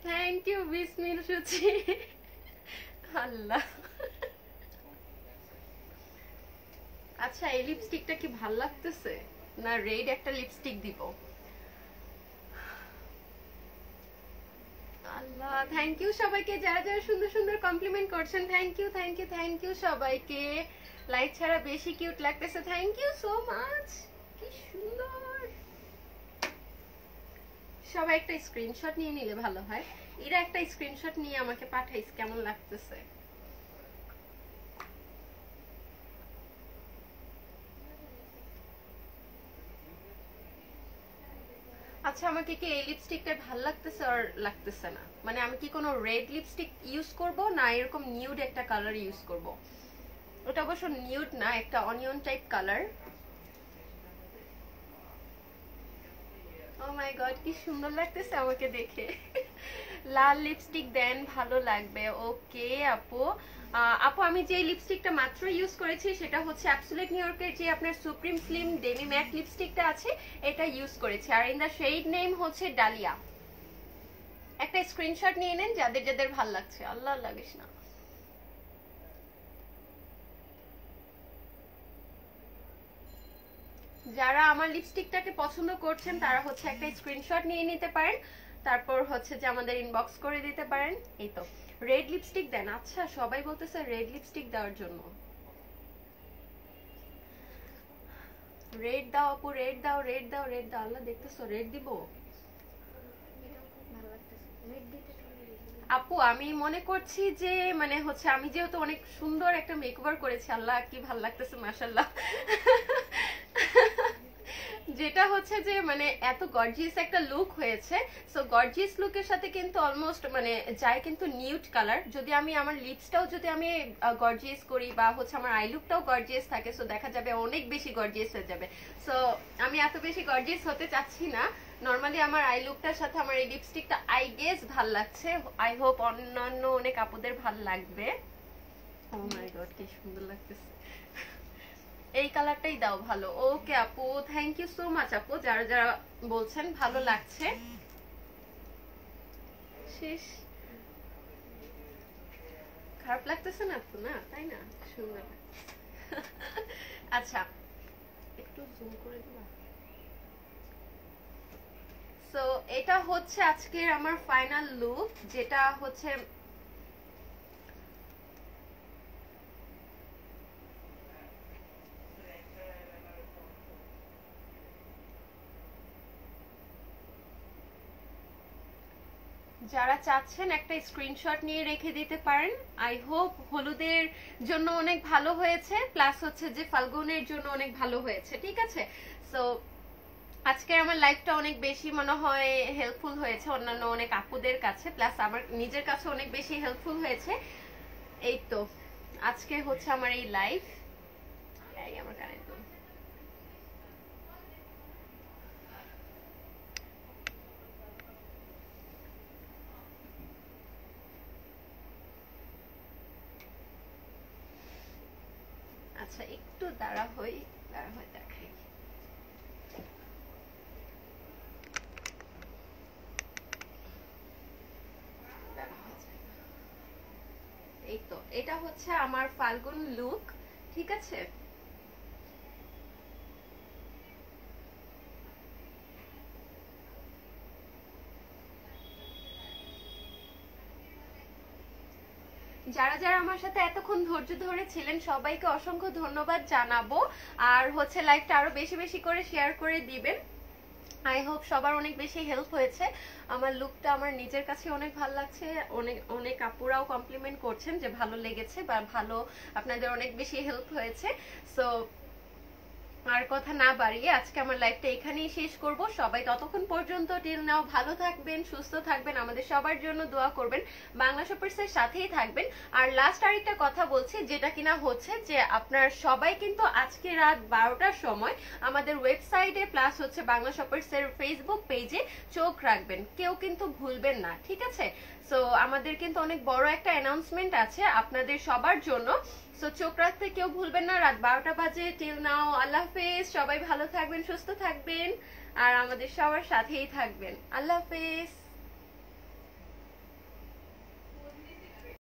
Speaker 1: থ্যাংক ইউ বিসমিল সুচি। আল্লাহ, আচ্ছা এই লিপস্টিকটা কি ভাল লাগতেছে না রেড একটা লিপস্টিক দিব? আল্লাহ, থ্যাংক ইউ সবাইকে যারা যারা সুন্দর সুন্দর কমপ্লিমেন্ট করছেন। Thank you thank you thank you সবাইকে। লাইট ছাড়া বেশি কিউট লাগতেছে, থ্যাংক ইউ সো মাচ। কি সুন্দর। সবাই একটা স্ক্রিনশট নিয়ে নিলে ভালো হয়। এরা একটা স্ক্রিনশট নিয়ে আমাকে পাঠাইস কেমন লাগতেছে। আচ্ছা আমাকে কি এই লিপস্টিকটা ভালো লাগতেছে আর লাগতেছে না, মানে আমি কি কোনো রেড লিপস্টিক ইউজ করব না এরকম নিউড একটা কালার ইউজ করব? ওটা অবশ্য নিউড না, একটা অনিয়ন টাইপ কালার। ও মাই গড কি সুন্দর লাগতেছে আমাকে দেখে। লাল লিপস্টিক দেন ভালো লাগবে। ওকে আপু। আপু আমি যে লিপস্টিকটা মাত্র ইউজ করেছি সেটা হচ্ছে অ্যাবসোলিউট নিউ ইয়র্কের যে আপনার সুপ্রিম স্লিম ডেমি ম্যাট লিপস্টিকটা আছে এটা ইউজ করেছি, আর ইন দা শেড নেম হচ্ছে ডালিয়া। একটা স্ক্রিনশট নিয়ে নেন যাদের যাদের ভাল লাগছে। আল্লাহ লাগিস না। যারা আমার লিপস্টিকটাকে পছন্দ করছেন তারা হচ্ছে একটা স্ক্রিনশট নিয়ে নিতে পারেন, তারপর হচ্ছে যে আমাদের ইনবক্স করে দিতে পারেন। এই তো রেড লিপস্টিক দেন। আচ্ছা সবাই বলতেছে রেড লিপস্টিক দেওয়ার জন্য। রেড দাও আপু, রেড দাও রেড দাও রেড দাও। আল্লাহ দেখতেছো রেড দিব? আপু আমি মনে করছি যে মানে হচ্ছে আমি যেহেতু অনেক সুন্দর একটা মেকওভার করেছি, আল্লাহ কি ভালো লাগতেছে মাশাআল্লাহ। যেটা হচ্ছে যে মানে এত গর্জিয়াস একটা লুক হয়েছে। সো গর্জিয়াস লুকের সাথে কিন্তু অলমোস্ট মানে যায় কিন্তু নিউড কালার। যদি আমি আমার লিপসটাও যদি আমি গর্জিয়াস করি বা হচ্ছে আমার আই লুকটাও গর্জিয়াস থাকে, সো দেখা যাবে অনেক বেশি গর্জিয়াস হয়ে যাবে। সো আমি এত বেশি গর্জিয়াস হতে চাচ্ছি না। নর্মালি আমার আই লুকটার সাথে আমার এই লিপস্টিকটা আই গেস ভাল লাগছে। আই হোপ অন্যান্য অনেক আপুদের ভাল লাগবে। ও মাই গড কি সুন্দর লাগতেছে। এই কালারটাই দাও ভালো। ওকে আপু থ্যাংক ইউ সো মাচ আপু যারা যারা বলছেন ভালো লাগছে। শেষ খারাপ লাগতেছে না তো? না তাই না, সুন্দর। আচ্ছা একটু জুম করে দিবা। সো এটা হচ্ছে আজকের আমার ফাইনাল লুক, যেটা হচ্ছে যারা চাচ্ছেন একটা স্ক্রিনশট নিয়ে রেখে দিতে পারেন। আই হোপ হলুদের জন্য অনেক ভালো হয়েছে, প্লাস হচ্ছে যে ফাল্গুনের জন্য অনেক ভালো হয়েছে। ঠিক আছে, সো আজকে আমার লাইফটা অনেক বেশি মনে হয় হেল্পফুল হয়েছে অন্যান্য অনেক আপুদের কাছে, প্লাস আমার নিজের কাছে অনেক বেশি হেল্পফুল হয়েছে। এই তো আজকে হচ্ছে আমার এই লাইফ। আমার কানে আচ্ছা একটু দাঁড়া হই দেখাই। এই তো এটা হচ্ছে আমার ফাল্গুন লুক। ঠিক আছে, যারা যারা আমার সাথে এতক্ষণ ধৈর্য ধরে ছিলেন সবাইকে অসংখ্য ধন্যবাদ জানাবো। আর হচ্ছে লাইভটা আরো বেশি বেশি করে শেয়ার করে দিবেন। আই হোপ সবার অনেক বেশি হেল্প হয়েছে। আমার লুকটা আমার নিজের কাছে অনেক ভালো লাগছে। অনেক অনেক আপুরাও কমপ্লিমেন্ট করছেন যে ভালো লেগেছে বা ভালো, আপনাদের অনেক বেশি হেল্প হয়েছে। সো আর কথা না বাড়িয়ে আজকে আমার লাইফটা এখানেই শেষ করব। সবাই ততক্ষণ পর্যন্ত টিল নাও ভালো থাকবেন, সুস্থ থাকবেন, আমাদের সবার জন্য দোয়া করবেন, বাংলা শপার্সের সাথেই থাকবেন। আর লাস্ট আরেকটা কথা বলছি, যেটা কিনা হচ্ছে যে আপনার সবাই কিন্তু আজকে রাত 12টার সময় আমাদের ওয়েবসাইটে প্লাস হচ্ছে বাংলা শপার্সের ফেসবুক পেজে চোখ রাখবেন, কেউ কিন্তু ভুলবেন না। ঠিক আছে, সো আমাদের কিন্তু অনেক বড় একটা অ্যানাউন্সমেন্ট আছে আপনাদের সবার জন্য। সো চোখ রাখতে কেউ ভুলবেন না। রাত 12টা বাজে। টিল নাও আল্লাহ হাফেজ, সবাই ভালো থাকবেন, সুস্থ থাকবেন। আর আমাদের সবার সাথেই থাকবেন। আল্লাহ হাফেজ।